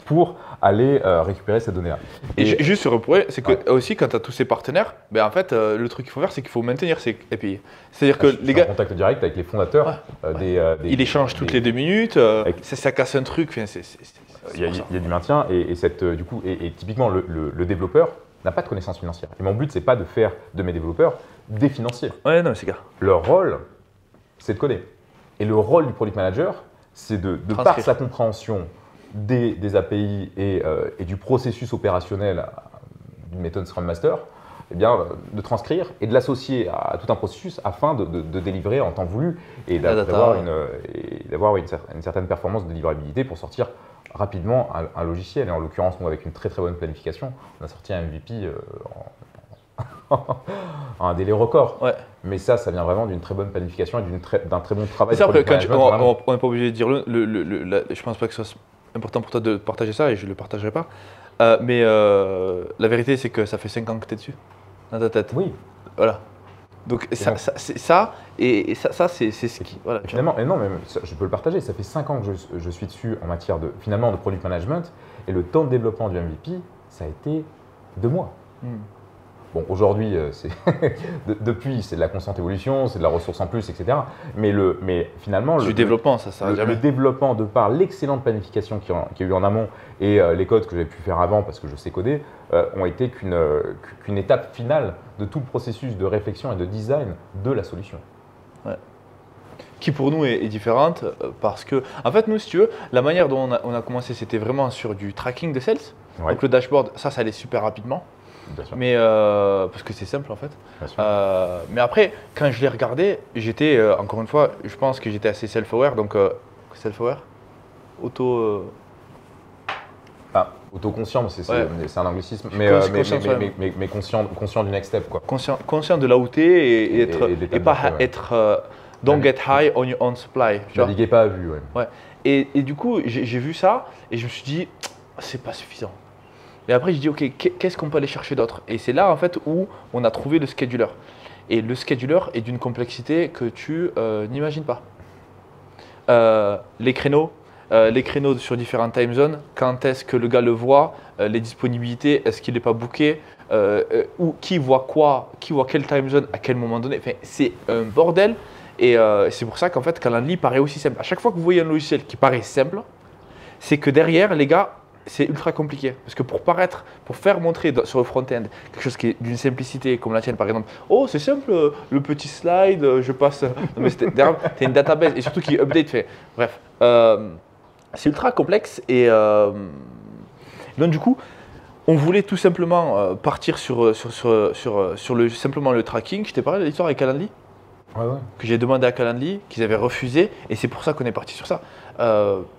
pour aller récupérer ces données-là. Et juste sur un point, c'est que aussi quand tu as tous ces partenaires, en fait, le truc qu'il faut faire, c'est qu'il faut maintenir ces API. C'est-à-dire que les gars… en contact direct avec les fondateurs. Ils échangent toutes les 2 minutes, ça casse un truc. Il y a du maintien et typiquement le développeur n'a pas de connaissances financières. Et mon but, c'est pas de faire de mes développeurs des financiers. Ouais, non, c'est clair. Leur rôle, c'est de coder. Et le rôle du product manager, c'est de par sa compréhension des API et du processus opérationnel d'une méthode Scrum Master, eh bien, de transcrire et de l'associer à tout un processus afin de délivrer en temps voulu et d'avoir une certaine performance de livrabilité pour sortir rapidement un logiciel. Et en l'occurrence, nous, avec une très très bonne planification, on a sorti un MVP un délai record. Ouais. Mais ça vient vraiment d'une très bonne planification et d'un très bon travail. C'est ça, de on n'est pas obligé de dire je pense pas que ce soit important pour toi de partager ça et je ne le partagerai pas. Mais la vérité, c'est que ça fait 5 ans que tu es dessus, dans ta tête. Oui. Voilà. Donc c'est ça, c'est ce qui. Voilà, finalement, et non, mais je peux le partager. Ça fait 5 ans que je suis dessus en matière de product management. Et le temps de développement du MVP, ça a été 2 mois. Bon, aujourd'hui, depuis, c'est de la constante évolution, c'est de la ressource en plus, etc. Mais finalement, du développement, ça s'arrête jamais. Le développement, de par l'excellente planification qu'il y a eu en amont et les codes que j'ai pu faire avant, parce que je sais coder, ont été qu'une étape finale de tout le processus de réflexion et de design de la solution. Ouais. Qui pour nous est différente parce que, en fait, nous, si tu veux, la manière dont on a commencé, c'était vraiment sur du tracking de sales. Ouais. Donc le dashboard, ça allait super rapidement. Mais parce que c'est simple en fait. Mais après, quand je l'ai regardé, j'étais encore une fois, je pense que j'étais assez self-aware. Donc self-aware, autoconscient, c'est un anglicisme, mais conscient du next step, quoi. Conscient de là où tu es et pas être don't get high on your own supply. Naviguer pas à vue, ouais. Et du coup, j'ai vu ça et je me suis dit, c'est pas suffisant. Et après, je dis, ok, qu'est-ce qu'on peut aller chercher d'autre? Et c'est là, en fait, où on a trouvé le scheduler. Et le scheduler est d'une complexité que tu n'imagines pas. Les créneaux sur différentes time zones, quand est-ce que le gars le voit, les disponibilités, est-ce qu'il n'est pas booké, ou qui voit quoi, qui voit quelle time zone à quel moment donné. Enfin, c'est un bordel. Et c'est pour ça qu'en fait, Calendly paraît aussi simple. À chaque fois que vous voyez un logiciel qui paraît simple, c'est que derrière, les gars, c'est ultra compliqué parce que pour faire montrer sur le front-end quelque chose qui est d'une simplicité comme la tienne par exemple, oh c'est simple, le petit slide, je passe, non mais derrière tu as une database et surtout qui update, bref, c'est ultra complexe et donc du coup on voulait tout simplement partir sur simplement le tracking. Je t'ai parlé de l'histoire avec Calendly. Que j'ai demandé à Calendly, qu'ils avaient refusé et c'est pour ça qu'on est parti sur ça.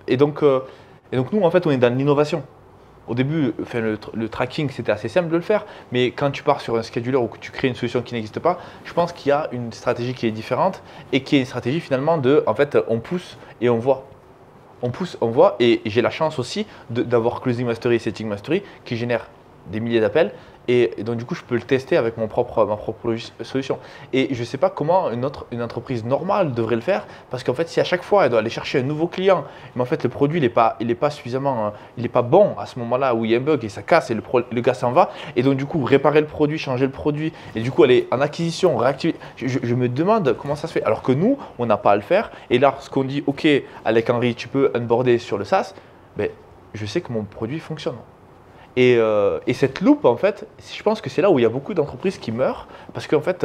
Et donc nous, en fait, on est dans l'innovation. Au début, le tracking, c'était assez simple de le faire, mais quand tu pars sur un scheduler ou que tu crées une solution qui n'existe pas, je pense qu'il y a une stratégie qui est différente et qui est une stratégie finalement en fait, on pousse et on voit. On pousse, on voit, et j'ai la chance aussi d'avoir Closing Mastery et Setting Mastery qui génèrent des milliers d'appels. Et donc du coup, je peux le tester avec ma propre solution. Et je ne sais pas comment une entreprise normale devrait le faire, parce qu'en fait, si à chaque fois, elle doit aller chercher un nouveau client, mais en fait, le produit, il n'est pas suffisamment, il n'est pas bon à ce moment-là où il y a un bug et ça casse et le gars s'en va. Et donc du coup, réparer le produit, changer le produit, et du coup, aller en acquisition, réactiver. Je me demande comment ça se fait. Alors que nous, on n'a pas à le faire. Et là, ce qu'on dit, ok, Alec Henry, tu peux onboarder sur le SaaS, ben, je sais que mon produit fonctionne. Et cette loupe, en fait, je pense que c'est là où il y a beaucoup d'entreprises qui meurent parce qu'en fait,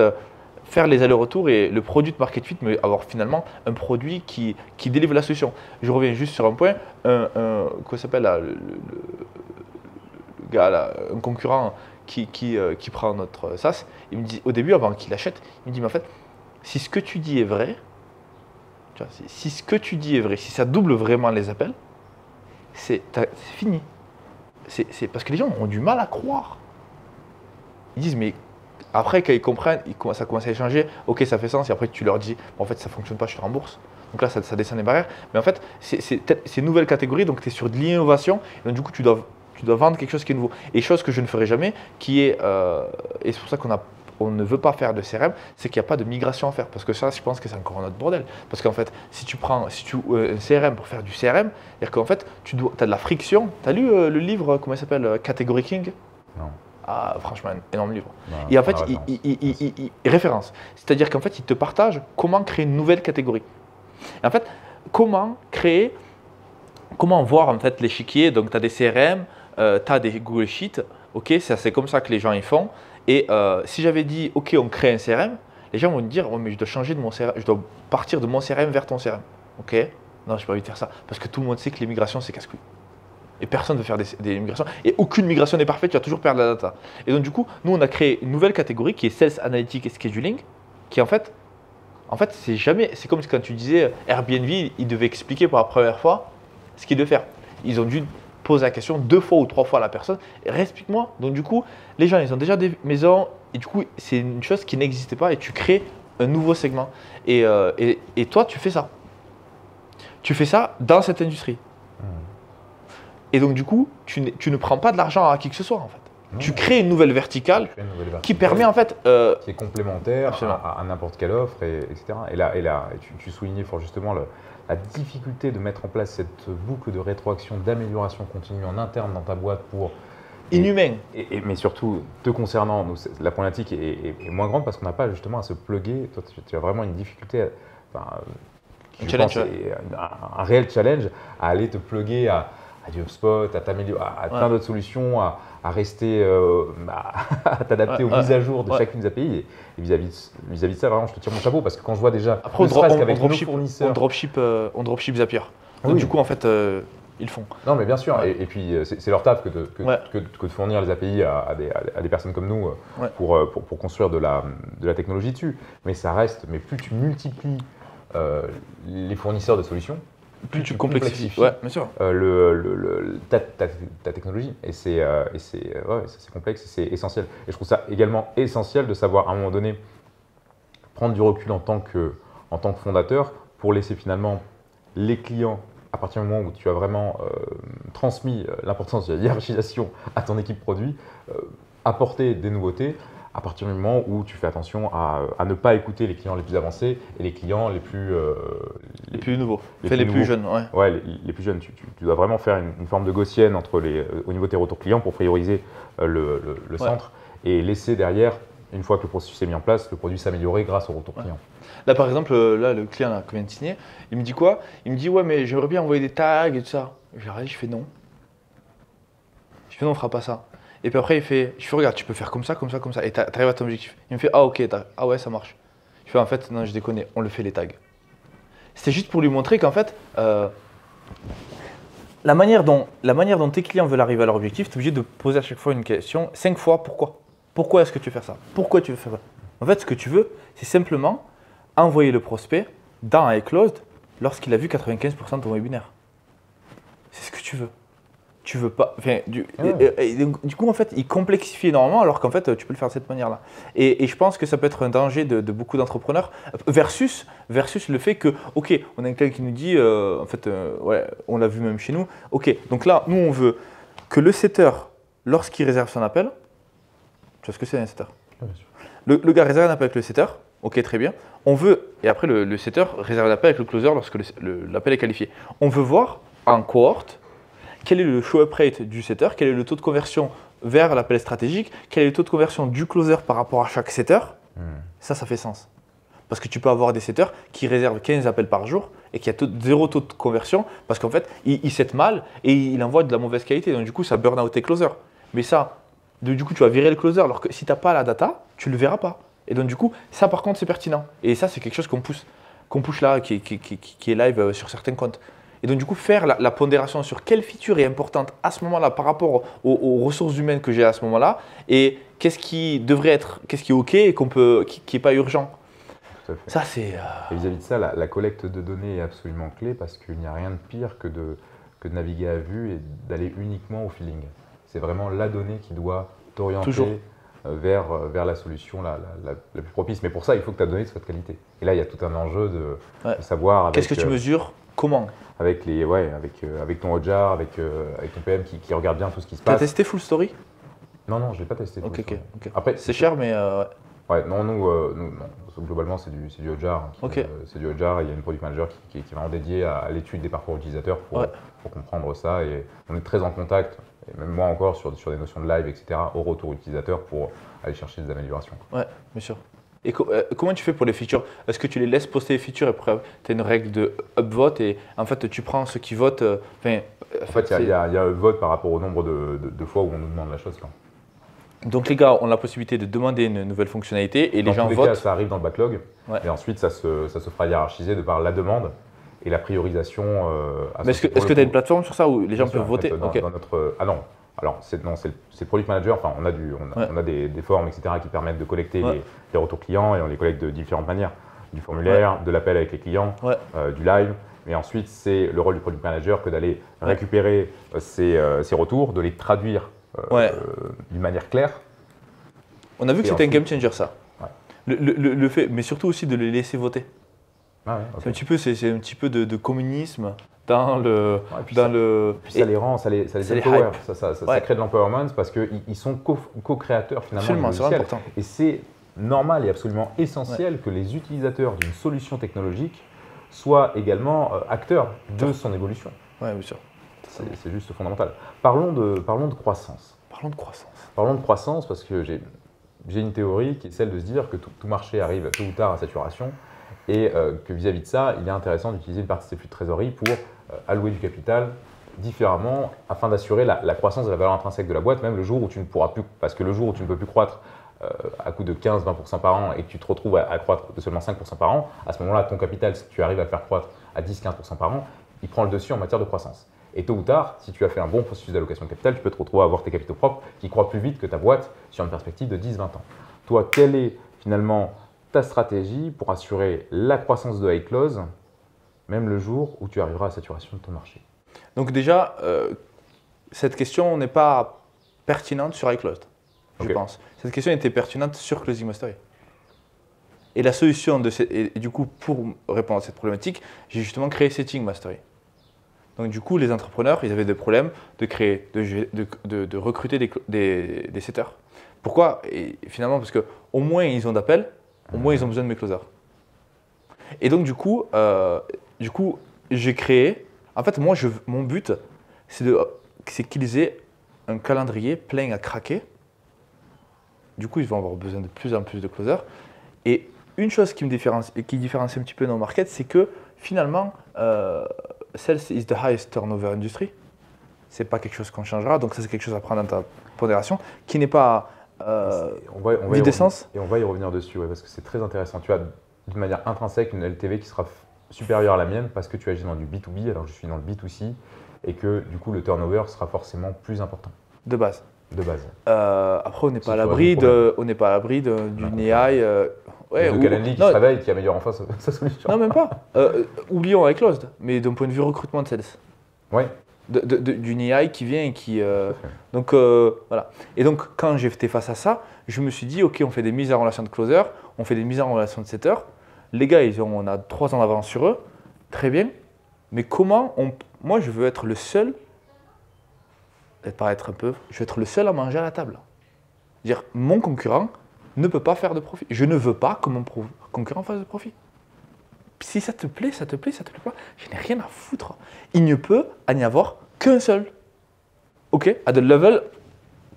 faire les allers-retours et le produit de market fit, mais avoir finalement un produit qui délivre la solution. Je reviens juste sur un point. Comment s'appelle le gars là, un concurrent qui prend notre SaaS, il me dit au début, avant qu'il achète, il me dit mais en fait, si ce que tu dis est vrai, tu vois, si ce que tu dis est vrai, si ça double vraiment les appels, c'est fini. C'est parce que les gens ont du mal à croire. Ils disent, mais après, quand ils comprennent, ça commence à échanger, ok, ça fait sens, et après tu leur dis, en fait, ça ne fonctionne pas, je te rembourse. Donc là, ça descend les barrières. Mais en fait, c'est une nouvelle catégorie, donc tu es sur de l'innovation, donc du coup, tu dois vendre quelque chose qui est nouveau. Et chose que je ne ferai jamais, qui est, et c'est pour ça on ne veut pas faire de CRM, c'est qu'il n'y a pas de migration à faire. Parce que ça, je pense que c'est encore un autre bordel. Parce qu'en fait, si tu prends un CRM pour faire du CRM, c'est-à-dire qu'en fait, tu as de la friction. Tu as lu le livre, comment il s'appelle, Category King? Non. Ah, franchement, un énorme livre. Non, et en fait, il référence. C'est-à-dire qu'en fait, il te partage comment créer une nouvelle catégorie. Et en fait, comment voir en fait l'échiquier. Donc, tu as des CRM, tu as des Google Sheets. Ok, c'est comme ça que les gens y font. Et si j'avais dit, ok, on crée un CRM, les gens vont me dire, oh, mais je dois changer de mon CRM, je dois partir de mon CRM vers ton CRM. Ok, non, je n'ai pas envie de faire ça. Parce que tout le monde sait que l'immigration, c'est casse-couille. Et personne ne veut faire des migrations. Et aucune migration n'est parfaite, tu vas toujours perdre la data. Et donc du coup, nous on a créé une nouvelle catégorie qui est Sales Analytics et Scheduling, qui en fait c'est comme quand tu disais Airbnb, ils devaient expliquer pour la première fois ce qu'ils devaient faire. Ils ont dû poser la question 2 fois ou 3 fois à la personne, explique-moi. Donc du coup, les gens, ils ont déjà des maisons, et du coup, c'est une chose qui n'existait pas, et tu crées un nouveau segment. Et toi, tu fais ça. Tu fais ça dans cette industrie. Et donc du coup, tu ne prends pas de l'argent à qui que ce soit en fait. Non. Tu crées une nouvelle verticale qui permet en fait… qui est complémentaire à n'importe quelle offre, etc. Et là tu soulignais fort justement la difficulté de mettre en place cette boucle de rétroaction, d'amélioration continue en interne dans ta boîte pour… Inhumain. Mais surtout, te concernant, la problématique est moins grande parce qu'on n'a pas justement à se plugger. Toi, tu as vraiment une difficulté, un réel challenge à aller te plugger à du HubSpot, à t'améliorer, à plein d'autres solutions, à rester, à t'adapter aux mises à jour de chacune des API. Et vis-à-vis de ça, vraiment, je te tire mon chapeau parce que quand je vois déjà… Après, on dropship Zapier. Donc, du coup, en fait… ils font. Non, mais bien sûr. Et puis, c'est leur taf que de fournir les API à des personnes comme nous pour construire de la technologie dessus. Mais ça reste, mais plus tu multiplies les fournisseurs de solutions, plus tu complexifies bien sûr. ta technologie. Et c'est complexe, c'est essentiel. Et je trouve ça également essentiel de savoir, à un moment donné, prendre du recul en tant que fondateur pour laisser finalement les clients, à partir du moment où tu as vraiment transmis l'importance de la hiérarchisation à ton équipe produit, apporter des nouveautés à partir du moment où tu fais attention à ne pas écouter les clients les plus avancés et les clients les plus nouveaux, les plus jeunes. Les plus jeunes. Tu dois vraiment faire une forme de gaussienne au niveau de tes retours clients pour prioriser le centre et laisser derrière, une fois que le processus est mis en place, le produit s'améliorer grâce au retour client. Là, par exemple, le client là, qu'on vient de signer, il me dit quoi? Il me dit ouais, mais j'aimerais bien envoyer des tags et tout ça. Je fais non. Je fais non, on fera pas ça. Et puis après, je fais regarde, tu peux faire comme ça, comme ça, comme ça. Et tu arrives à ton objectif. Il me fait ah ok, ah ouais, ça marche. Je fais en fait, non, je déconne, on le fait les tags. C'était juste pour lui montrer qu'en fait, la manière dont tes clients veulent arriver à leur objectif, tu es obligé de poser à chaque fois une question, 5 fois pourquoi. Pourquoi est-ce que tu veux faire ça? Pourquoi tu veux faire ça? En fait, ce que tu veux, c'est simplement envoyer le prospect dans un closed lorsqu'il a vu 95% de ton webinaire. C'est ce que tu veux. Tu veux pas. Enfin, du coup, en fait, il complexifie énormément alors qu'en fait, tu peux le faire de cette manière-là. Et je pense que ça peut être un danger de beaucoup d'entrepreneurs versus le fait que, ok, on a quelqu'un qui nous dit, en fait, on l'a vu même chez nous, ok, donc là, nous, on veut que le setter, lorsqu'il réserve son appel, tu vois ce que c'est un setter? Bien sûr. Le gars réserve un appel avec le setter, ok, très bien. On veut, et après, le setter réserve l'appel avec le closer lorsque l'appel est qualifié. On veut voir en cohorte quel est le show-up rate du setter, quel est le taux de conversion vers l'appel stratégique, quel est le taux de conversion du closer par rapport à chaque setter. Ça fait sens. Parce que tu peux avoir des setters qui réservent 15 appels par jour et qui a zéro taux de conversion parce qu'en fait, il set mal et il envoie de la mauvaise qualité. Donc du coup, ça burn out tes closers. Mais ça, du coup, tu vas virer le closer alors que si tu n'as pas la data, tu ne le verras pas. Et donc du coup, ça par contre, c'est pertinent. Et ça, c'est quelque chose qu'on pousse là, qui est live sur certains comptes. Et donc du coup, faire la pondération sur quelle feature est importante à ce moment-là par rapport aux ressources humaines que j'ai à ce moment-là et qu'est-ce qui devrait être, qu'est-ce qui est OK et qui n'est pas urgent. Tout à fait. Ça, c'est… Et vis-à-vis de ça, la collecte de données est absolument clé parce qu'il n'y a rien de pire que de naviguer à vue et d'aller uniquement au feeling. C'est vraiment la donnée qui doit t'orienter vers la solution la plus propice. Mais pour ça, il faut que ta donnée soit de qualité. Et là, il y a tout un enjeu de savoir… Qu'est-ce que tu mesures? Comment? Avec ton Hotjar, avec ton PM qui regarde bien tout ce qui se passe. Tu as testé Full Story? Non, je ne l'ai pas testé. Ok. Après, c'est cher, mais… Ouais, non, nous, globalement, c'est du Hotjar. C'est du Hotjar et il y a une product manager qui est vraiment dédiée à l'étude des parcours utilisateurs pour comprendre ça. Et on est très en contact, et même moi encore, sur des notions de live, etc., au retour utilisateur pour aller chercher des améliorations. Ouais, bien sûr. Et comment tu fais pour les features? Est-ce que tu les laisses poster les features et après tu as une règle de upvote et en fait tu prends ceux qui votent En fait, il y a upvote par rapport au nombre de fois où on nous demande la chose. Quoi. Donc les gars ont la possibilité de demander une nouvelle fonctionnalité et les gens votent. Cas, ça arrive dans le backlog et ensuite ça se fera hiérarchiser de par la demande et la priorisation. Mais est-ce que tu as une plateforme sur ça où les gens peuvent voter? Dans notre, ah non, alors c'est le Product Manager, enfin on a des formes, etc. qui permettent de collecter les retours clients et on les collecte de différentes manières. Du formulaire, de l'appel avec les clients, du live. Mais ensuite, c'est le rôle du Product Manager que d'aller récupérer ces retours, de les traduire d'une manière claire. On a vu que c'était un game changer ça. Le fait, mais surtout aussi de les laisser voter. Ah ouais, okay. C'est un petit peu de communisme dans le. Puis ça les rend, ça les empower. Ça crée de l'empowerment parce qu'ils sont co-créateurs finalement. Absolument, c'est important. Et c'est normal et absolument essentiel que les utilisateurs d'une solution technologique soient également acteurs de son évolution. Oui, bien sûr. C'est juste fondamental. Parlons de croissance. Parlons de croissance parce que j'ai une théorie qui est celle de se dire que tout marché arrive tôt ou tard à saturation et que vis-à-vis de ça, il est intéressant d'utiliser une partie de ses flux de trésorerie pour allouer du capital différemment afin d'assurer la croissance de la valeur intrinsèque de la boîte, même le jour où tu ne pourras plus, parce que le jour où tu ne peux plus croître à coût de 15-20% par an et que tu te retrouves à croître de seulement 5% par an, à ce moment-là, ton capital, si tu arrives à le faire croître à 10-15% par an, il prend le dessus en matière de croissance. Et tôt ou tard, si tu as fait un bon processus d'allocation de capital, tu peux te retrouver à avoir tes capitaux propres qui croient plus vite que ta boîte sur une perspective de 10-20 ans. Toi, quelle est finalement ta stratégie pour assurer la croissance de iClose, même le jour où tu arriveras à saturation de ton marché? Donc déjà, cette question n'est pas pertinente sur iClose, je pense. Cette question était pertinente sur Closing Mastery. Et la solution et du coup, pour répondre à cette problématique, j'ai justement créé Setting Mastery. Donc du coup, les entrepreneurs, ils avaient des problèmes de créer, de recruter des setters. Pourquoi? Et finalement, parce qu'au moins ils ont d'appels, au moins ils ont besoin de mes closers. Et donc du coup j'ai créé, en fait moi, mon but, c'est qu'ils aient un calendrier plein à craquer. Du coup, ils vont avoir besoin de plus en plus de closers. Et une chose qui différencie un petit peu nos markets, c'est que finalement, sales is the highest turnover industry. C'est pas quelque chose qu'on changera, donc ça c'est quelque chose à prendre dans ta pondération, qui n'est pas vide d'essence. Et on va y revenir dessus, parce que c'est très intéressant. Tu as d'une manière intrinsèque une LTV qui sera supérieure à la mienne parce que tu agis dans du B2B alors que je suis dans le B2C et que du coup le turnover sera forcément plus important. De base. Après, on n'est pas à l'abri d'une AI. De Calendly qui se réveille, qui améliore enfin sa solution. Non, même pas. Oublions iClosed, mais d'un point de vue recrutement de sales. Oui. D'une AI qui vient et qui. Donc voilà. Et donc, quand j'étais face à ça, je me suis dit, OK, on fait des mises en relation de closer, on fait des mises en relation de setter. Les gars, on a 3 ans d'avance sur eux. Très bien. Mais comment moi, je veux être le seul. Je vais être le seul à manger à la table. Dire, mon concurrent ne peut pas faire de profit. Je ne veux pas que mon concurrent fasse de profit. Si ça te plaît, ça te plaît pas, je n'ai rien à foutre. Il ne peut y avoir qu'un seul. OK, à the level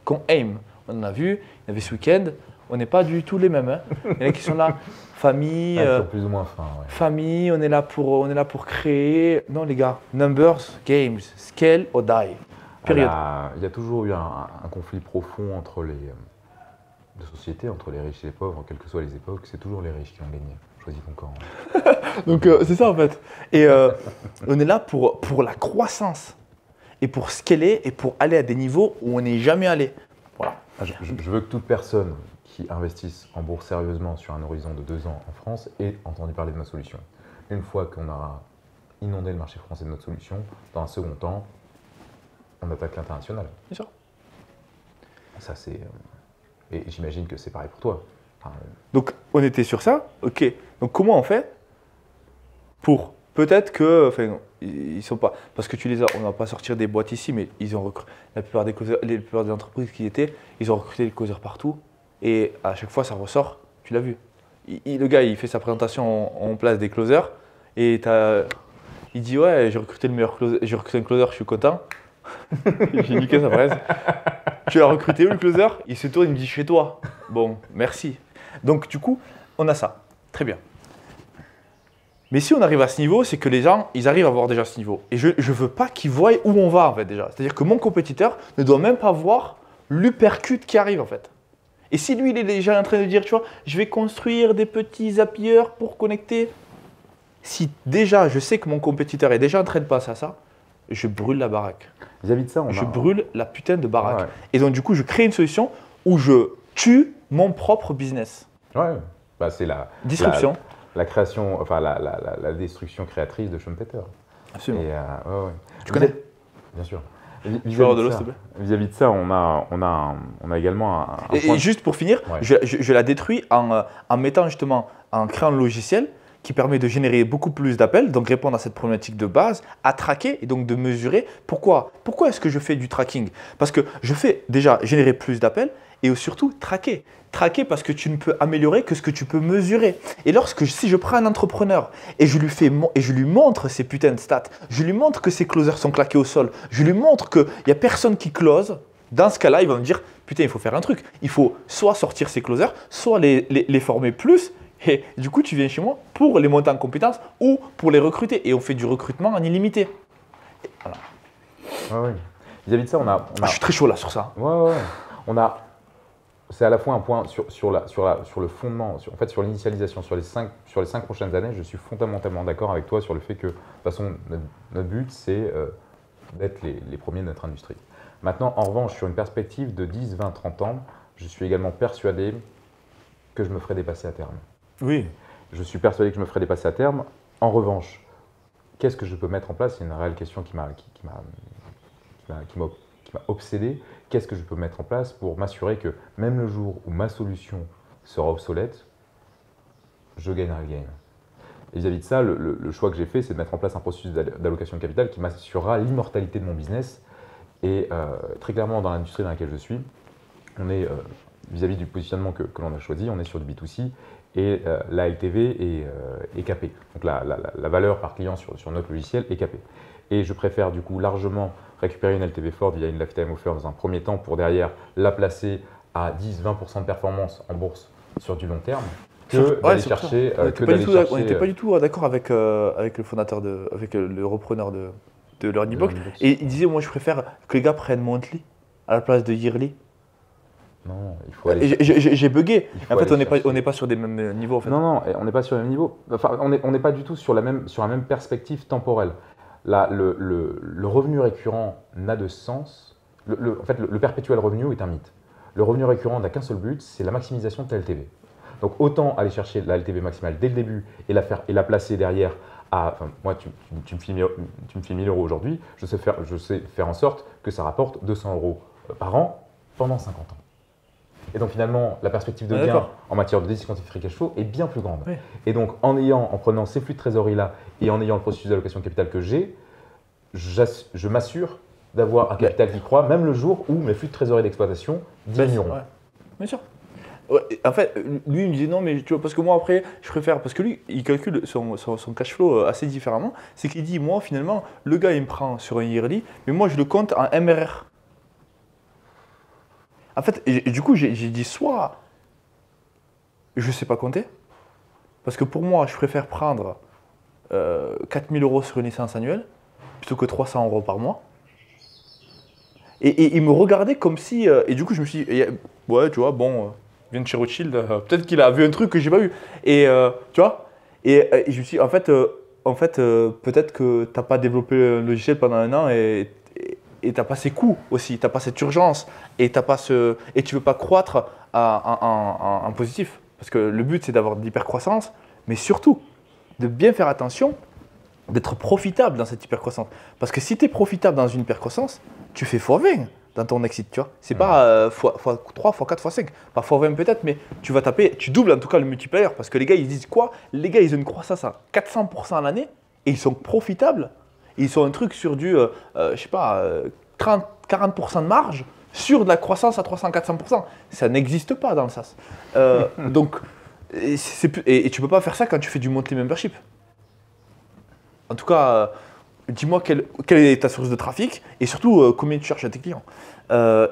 qu'on aim. On en a vu, il y avait ce week-end, on n'est pas du tout les mêmes. Hein. Il y en a qui sont là, famille, plus ou moins fin, famille, on est là pour créer. Non les gars, numbers, games, scale or die. Période. Il y a toujours eu un conflit profond entre les sociétés, entre les riches et les pauvres, quelles que soient les époques. C'est toujours les riches qui ont gagné. Choisis ton camp. Donc c'est ça en fait. Et on est là pour la croissance et pour scaler et pour aller à des niveaux où on n'est jamais allé. Voilà. Je veux que toute personne qui investisse en bourse sérieusement sur un horizon de 2 ans en France ait entendu parler de ma solution. Une fois qu'on aura inondé le marché français de notre solution, dans un second temps, on attaque l'international. Bien sûr. Ça c'est. Et j'imagine que c'est pareil pour toi. Donc on était sur ça, ok. Donc comment on fait pour peut-être que, enfin, ils sont pas, parce que on va pas sortir des boîtes ici, mais ils ont recruté la plupart des entreprises qui étaient, ils ont recruté les causeurs partout, et à chaque fois ça ressort. Tu l'as vu. Le gars il fait sa présentation en place des closers et il dit ouais j'ai recruté le meilleur closer, j'ai recruté un closer, je suis content. J'ai niqué sa presse. Tu as recruté où le closer? Il se tourne, il me dit chez toi. Bon, merci. Donc du coup, on a ça. Très bien. Mais si on arrive à ce niveau, c'est que les gens, ils arrivent à voir déjà ce niveau. Et je ne veux pas qu'ils voient où on va en fait déjà. C'est-à-dire que mon compétiteur ne doit même pas voir l'uppercut qui arrive en fait. Et si lui, il est déjà en train de dire, tu vois, je vais construire des petits zapiers pour connecter. Si déjà je sais que mon compétiteur est déjà en train de passer à ça, je brûle la baraque. Vis-à-vis de ça, Je brûle la putain de baraque. Ouais. Et donc du coup, je crée une solution où je tue mon propre business. Ouais, bah, c'est Disruption. la création, enfin la destruction créatrice de Schumpeter. Absolument. Et, ouais. Tu connais? Bien sûr. Je peux avoir de l'eau, s'il te plaît. Vis-à-vis de ça, on a également un Et point. juste pour finir, Ouais. je la détruis en mettant justement, en créant le logiciel qui permet de générer beaucoup plus d'appels, donc répondre à cette problématique de base, à traquer et donc de mesurer. Pourquoi est-ce que je fais du tracking? Parce que je fais déjà générer plus d'appels et surtout traquer. Traquer parce que tu ne peux améliorer que ce que tu peux mesurer. Et si je prends un entrepreneur et je lui montre ces putains de stats, je lui montre que ses closers sont claqués au sol, je lui montre qu'il n'y a personne qui close, dans ce cas-là, il va me dire putain, il faut faire un truc. Il faut soit sortir ses closers, soit les former plus. Et du coup, tu viens chez moi pour les monter en compétences ou pour les recruter. Et on fait du recrutement en illimité. Et voilà. Ouais. Vis-à-vis de ça, Je suis très chaud là sur ça. Ouais. C'est à la fois un point sur le fondement, en fait sur l'initialisation, sur les 5 prochaines années, je suis fondamentalement d'accord avec toi sur le fait que, de toute façon, notre but, c'est d'être les premiers de notre industrie. Maintenant, en revanche, sur une perspective de 10, 20, 30 ans, je suis également persuadé que je me ferai dépasser à terme. Oui. Je suis persuadé que je me ferai dépasser à terme. En revanche, qu'est-ce que je peux mettre en place? C'est une réelle question qui m'a obsédé. Qu'est-ce que je peux mettre en place pour m'assurer que même le jour où ma solution sera obsolète, je gagnerai le game? Et vis-à-vis de ça, le choix que j'ai fait, c'est de mettre en place un processus d'allocation de capital qui m'assurera l'immortalité de mon business. Et très clairement, dans l'industrie dans laquelle je suis, on est, vis-à-vis du positionnement que l'on a choisi, on est sur du B2C et la LTV est capée. Donc la valeur par client sur notre logiciel est capée. Et je préfère du coup largement récupérer une LTV forte via une lifetime offer dans un premier temps pour derrière la placer à 10-20% de performance en bourse sur du long terme que d'aller chercher. On n'était pas du tout d'accord avec le fondateur, avec le repreneur de Learnybox. Et il disait, moi je préfère que les gars prennent Monthly à la place de Yearly. Non, il faut aller. J'ai bugué. En fait, on n'est pas sur des mêmes niveaux. En fait. Non, on n'est pas sur le même niveau. Enfin, on n'est pas du tout sur la même perspective temporelle. Là, le revenu récurrent n'a de sens. En fait, le perpétuel revenu est un mythe. Le revenu récurrent n'a qu'un seul but, c'est la maximisation de ta LTV. Donc, autant aller chercher la LTV maximale dès le début et la placer derrière à. Enfin, moi, tu me files 1000 euros aujourd'hui, je sais faire en sorte que ça rapporte 200 euros par an pendant 50 ans. Et donc finalement, la perspective de gain en matière de discounted free cash flow est bien plus grande. Oui. Et donc en prenant ces flux de trésorerie-là et en ayant le processus d'allocation de capital que j'ai, je m'assure d'avoir un capital qui croît, même le jour où mes flux de trésorerie d'exploitation diminueront. Ouais. Bien sûr. Ouais, en fait, lui, il me disait non, mais tu vois, parce que moi après, je préfère, parce que lui, il calcule son cash flow assez différemment. C'est qu'il dit, moi finalement, le gars, il me prend sur un yearly, mais moi, je le compte en MRR. En fait, et du coup, j'ai dit soit je ne sais pas compter, parce que pour moi, je préfère prendre 4000 euros sur une licence annuelle plutôt que 300 euros par mois. Et il me regardait comme si. Et du coup, je me suis dit, ouais, tu vois, bon, il vient de chez Rothschild, peut-être qu'il a vu un truc que j'ai pas vu. Et tu vois, et je me suis dit, en fait, peut-être que tu n'as pas développé le logiciel pendant un an et tu n'as pas ces coûts aussi, tu n'as pas cette urgence et tu ne veux pas croître en positif. Parce que le but, c'est d'avoir de l'hypercroissance, mais surtout de bien faire attention, d'être profitable dans cette hypercroissance. Parce que si tu es profitable dans une hypercroissance, tu fais x20 dans ton exit, tu vois. C'est pas x3, x4, x5, pas x20 peut-être, mais tu vas taper, tu doubles en tout cas le multiplier. Parce que les gars, ils disent quoi? Les gars, ils ont une croissance à 400% à l'année et ils sont profitables. Ils sont un truc sur du, je sais pas, 30-40% de marge sur de la croissance à 300-400%. Ça n'existe pas dans le SaaS. Donc, et tu peux pas faire ça quand tu fais du monthly membership. En tout cas, dis-moi quelle est ta source de trafic et surtout combien tu cherches à tes clients. Ne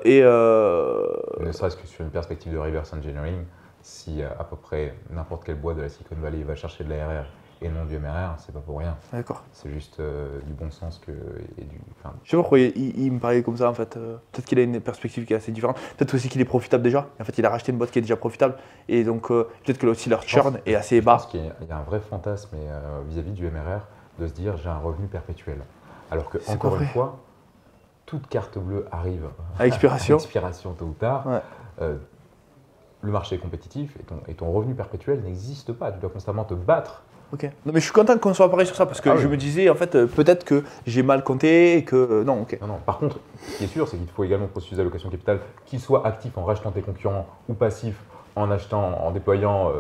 serait-ce que sur une perspective de reverse engineering, si à peu près n'importe quelle boîte de la Silicon Valley va chercher de l'ARR et non du MRR, c'est pas pour rien. D'accord. C'est juste du bon sens et du. Enfin, Je sais pas pourquoi il me parlait comme ça en fait. Peut-être qu'il a une perspective qui est assez différente. Peut-être aussi qu'il est profitable déjà. En fait, il a racheté une boîte qui est déjà profitable. Et donc, peut-être que là aussi leur churn est assez je bas. pense qu'il y a un vrai fantasme vis-à-vis du MRR de se dire j'ai un revenu perpétuel. Alors que, C'est encore pas une vrai. fois, toute carte bleue arrive À expiration. à expiration tôt ou tard. Ouais. Le marché est compétitif et ton revenu perpétuel n'existe pas. Tu dois constamment te battre. Ok. Non, mais je suis content qu'on soit pareil sur ça parce que Ah oui. je me disais en fait peut-être que j'ai mal compté et que non. Ok. Non, non. Par contre, ce qui est sûr, c'est qu'il faut également processus d'allocation capital, qu'il soit actif en rachetant tes concurrents ou passif en déployant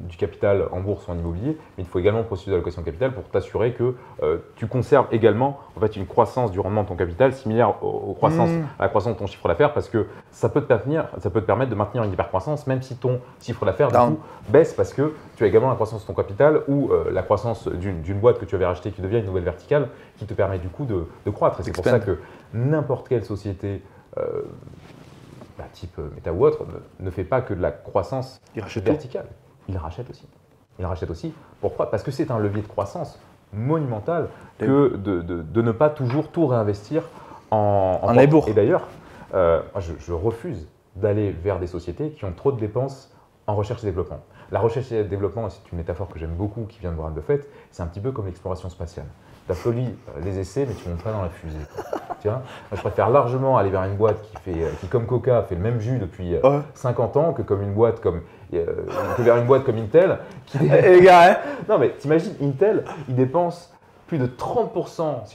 du capital en bourse ou en immobilier, mais il faut également un processus d'allocation capital pour t'assurer que tu conserves également en fait, une croissance du rendement de ton capital similaire à la croissance de ton chiffre d'affaires, parce que ça peut te permettre de maintenir une hypercroissance même si ton chiffre d'affaires du coup, baisse, parce que tu as également la croissance de ton capital ou la croissance d'une boîte que tu avais rachetée qui devient une nouvelle verticale qui te permet du coup de croître. Et c'est pour ça que n'importe quelle société type Meta ou autre, ne fait pas que de la croissance verticale. Il rachète aussi. Il rachète aussi. Pourquoi? Parce que c'est un levier de croissance monumental que de ne pas toujours tout réinvestir en bourse. Et d'ailleurs, je refuse d'aller vers des sociétés qui ont trop de dépenses en recherche et développement. La recherche et développement, c'est une métaphore que j'aime beaucoup, qui vient de Warren Buffett, c'est un petit peu comme l'exploration spatiale. Tu as poli les essais, mais tu ne montes pas dans la fusée. Tiens, moi, je préfère largement aller vers une boîte qui, comme Coca, fait le même jus depuis 50 ans que vers une boîte comme Intel. Les gars, hein. Non, mais t'imagines, Intel, ils dépensent plus de 30%.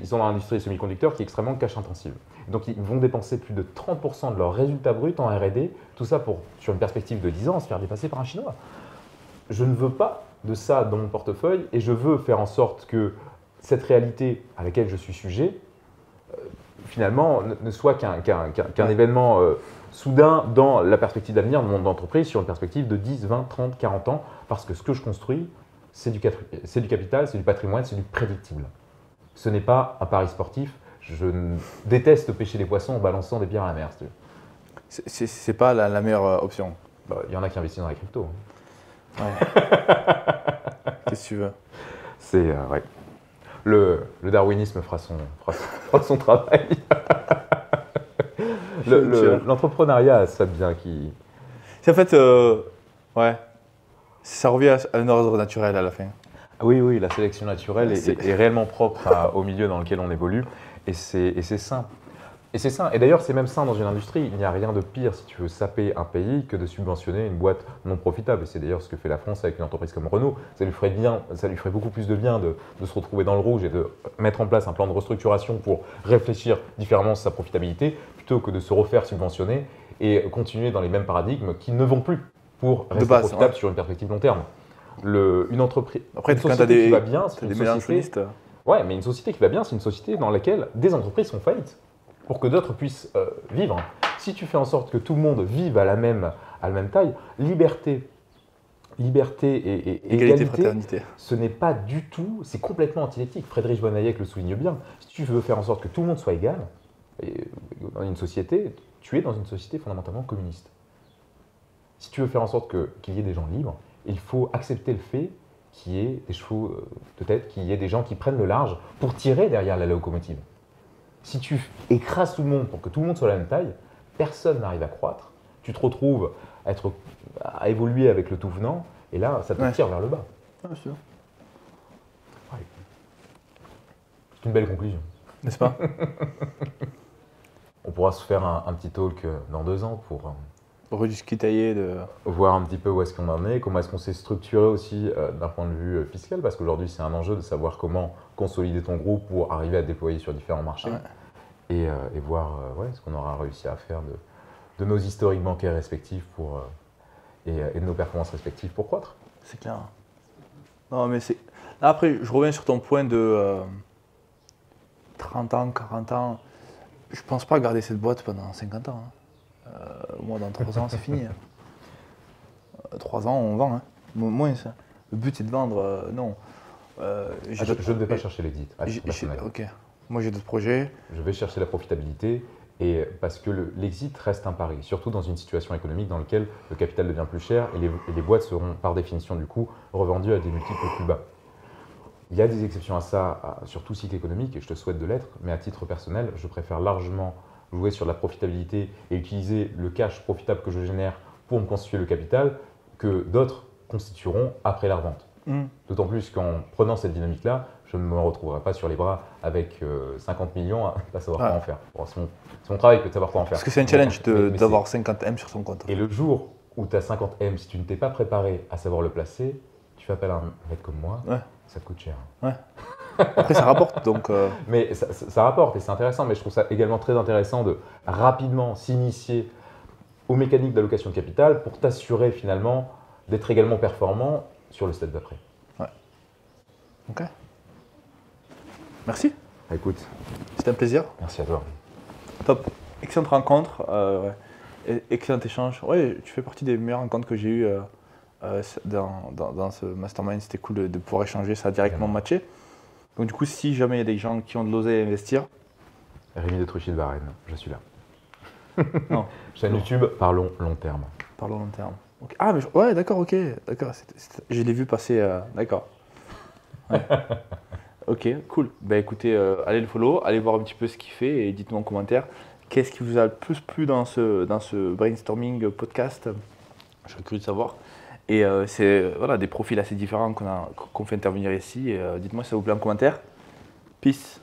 Ils sont dans l'industrie des semi-conducteurs qui est extrêmement cash-intensive. Donc, ils vont dépenser plus de 30% de leurs résultats bruts en R&D, tout ça sur une perspective de 10 ans, se faire dépasser par un Chinois. Je ne veux pas de ça dans mon portefeuille et je veux faire en sorte que cette réalité à laquelle je suis sujet, finalement, ne soit qu'un événement soudain dans la perspective d'avenir de mon entreprise sur une perspective de 10, 20, 30, 40 ans, parce que ce que je construis, c'est du capital, c'est du patrimoine, c'est du prédictible. Ce n'est pas un pari sportif. Je déteste pêcher des poissons en balançant des pierres à la mer. C'est pas la meilleure option. Il y en a qui investissent dans la crypto. Ouais. Qu'est-ce que tu veux? C'est ouais. Le darwinisme fera son travail. L'entrepreneuriat, ça bien qui. C'est en fait, ouais, ça revient à un ordre naturel à la fin. Oui, la sélection naturelle est réellement propre au milieu dans lequel on évolue, et c'est sain. Et c'est sain. Et d'ailleurs, c'est même sain dans une industrie. Il n'y a rien de pire, si tu veux saper un pays, que de subventionner une boîte non profitable. Et c'est d'ailleurs ce que fait la France avec une entreprise comme Renault. Ça lui ferait beaucoup plus de bien de se retrouver dans le rouge et de mettre en place un plan de restructuration pour réfléchir différemment sur sa profitabilité, plutôt que de se refaire subventionner et continuer dans les mêmes paradigmes qui ne vont plus pour rester profitable sur une perspective long terme. Une entreprise, après, une société qui va bien, c'est une société. Ouais, mais une société qui va bien, c'est une société dans laquelle des entreprises sont faillites, pour que d'autres puissent vivre. Si tu fais en sorte que tout le monde vive à la même taille, liberté et égalité, fraternité. Ce n'est pas du tout, c'est complètement antiéthique. Friedrich von Hayek le souligne bien. Si tu veux faire en sorte que tout le monde soit égal, dans une société, tu es dans une société fondamentalement communiste. Si tu veux faire en sorte qu'il y ait des gens libres, il faut accepter le fait qu'il y ait des chevaux de tête, qu'il y ait des gens qui prennent le large pour tirer derrière la locomotive. Si tu écrases tout le monde pour que tout le monde soit à la même taille, personne n'arrive à croître. Tu te retrouves à évoluer avec le tout venant, et là, ça te tire vers le bas. Ah, sûr. Ouais. C'est une belle conclusion. N'est-ce pas? On pourra se faire un petit talk dans 2 ans pour rediscuter voir un petit peu où est-ce qu'on en est, comment est-ce qu'on s'est structuré aussi d'un point de vue fiscal, parce qu'aujourd'hui, c'est un enjeu de savoir comment consolider ton groupe pour arriver à déployer sur différents marchés et voir ce qu'on aura réussi à faire de nos historiques bancaires respectifs et de nos performances respectives pour croître. C'est clair. Non, mais c'est. Là, après, je reviens sur ton point de 30 ans, 40 ans. Je pense pas garder cette boîte pendant 50 ans. Moi, dans 3 ans, c'est fini. 3 ans, on vend. Moins ça. Le but, c'est de vendre. Non. Je ne vais pas chercher l'exit. Ok. Moi, j'ai d'autres projets. Je vais chercher la profitabilité Et parce que l'exit reste un pari, surtout dans une situation économique dans laquelle le capital devient plus cher et les boîtes seront par définition du coup revendues à des multiples plus bas. Il y a des exceptions à ça, sur tout cycle économique, et je te souhaite de l'être, mais à titre personnel, je préfère largement jouer sur la profitabilité et utiliser le cash profitable que je génère pour me constituer le capital que d'autres constitueront après la revente. D'autant plus qu'en prenant cette dynamique-là, je ne me retrouverai pas sur les bras avec 50 millions à ne pas savoir quoi en faire. Bon, c'est mon travail que de savoir quoi en faire. Parce que c'est un challenge d'avoir 50 M sur son compte. Et le jour où tu as 50 M, si tu ne t'es pas préparé à savoir le placer, tu fais appel à un mec comme moi, ça te coûte cher. Ouais. Après, ça rapporte. Donc, Mais ça rapporte et c'est intéressant, mais je trouve ça également très intéressant de rapidement s'initier aux mécaniques d'allocation de capital pour t'assurer finalement d'être également performant sur le step d'après. Ouais. Ok. Merci. Écoute. C'était un plaisir. Merci à toi. Top. Excellente rencontre. Excellent échange. Ouais, tu fais partie des meilleures rencontres que j'ai eues dans ce mastermind. C'était cool de pouvoir échanger, ça a directement matché. Donc du coup, si jamais il y a des gens qui ont de l'oseille à investir. Rémi de Truchy de Varennes, je suis là. Non. Chaîne YouTube, parlons long terme. Parlons long terme. Okay. Ah, mais ouais, d'accord, ok. D'accord. Je l'ai vu passer. D'accord. Ouais. Ok, cool. Ben écoutez, allez le follow, allez voir un petit peu ce qu'il fait et dites-nous en commentaire qu'est-ce qui vous a le plus plu dans ce brainstorming podcast. Je serais curieux de savoir. Et c'est des profils assez différents qu'on fait intervenir ici. Et dites-moi si ça vous plaît en commentaire. Peace.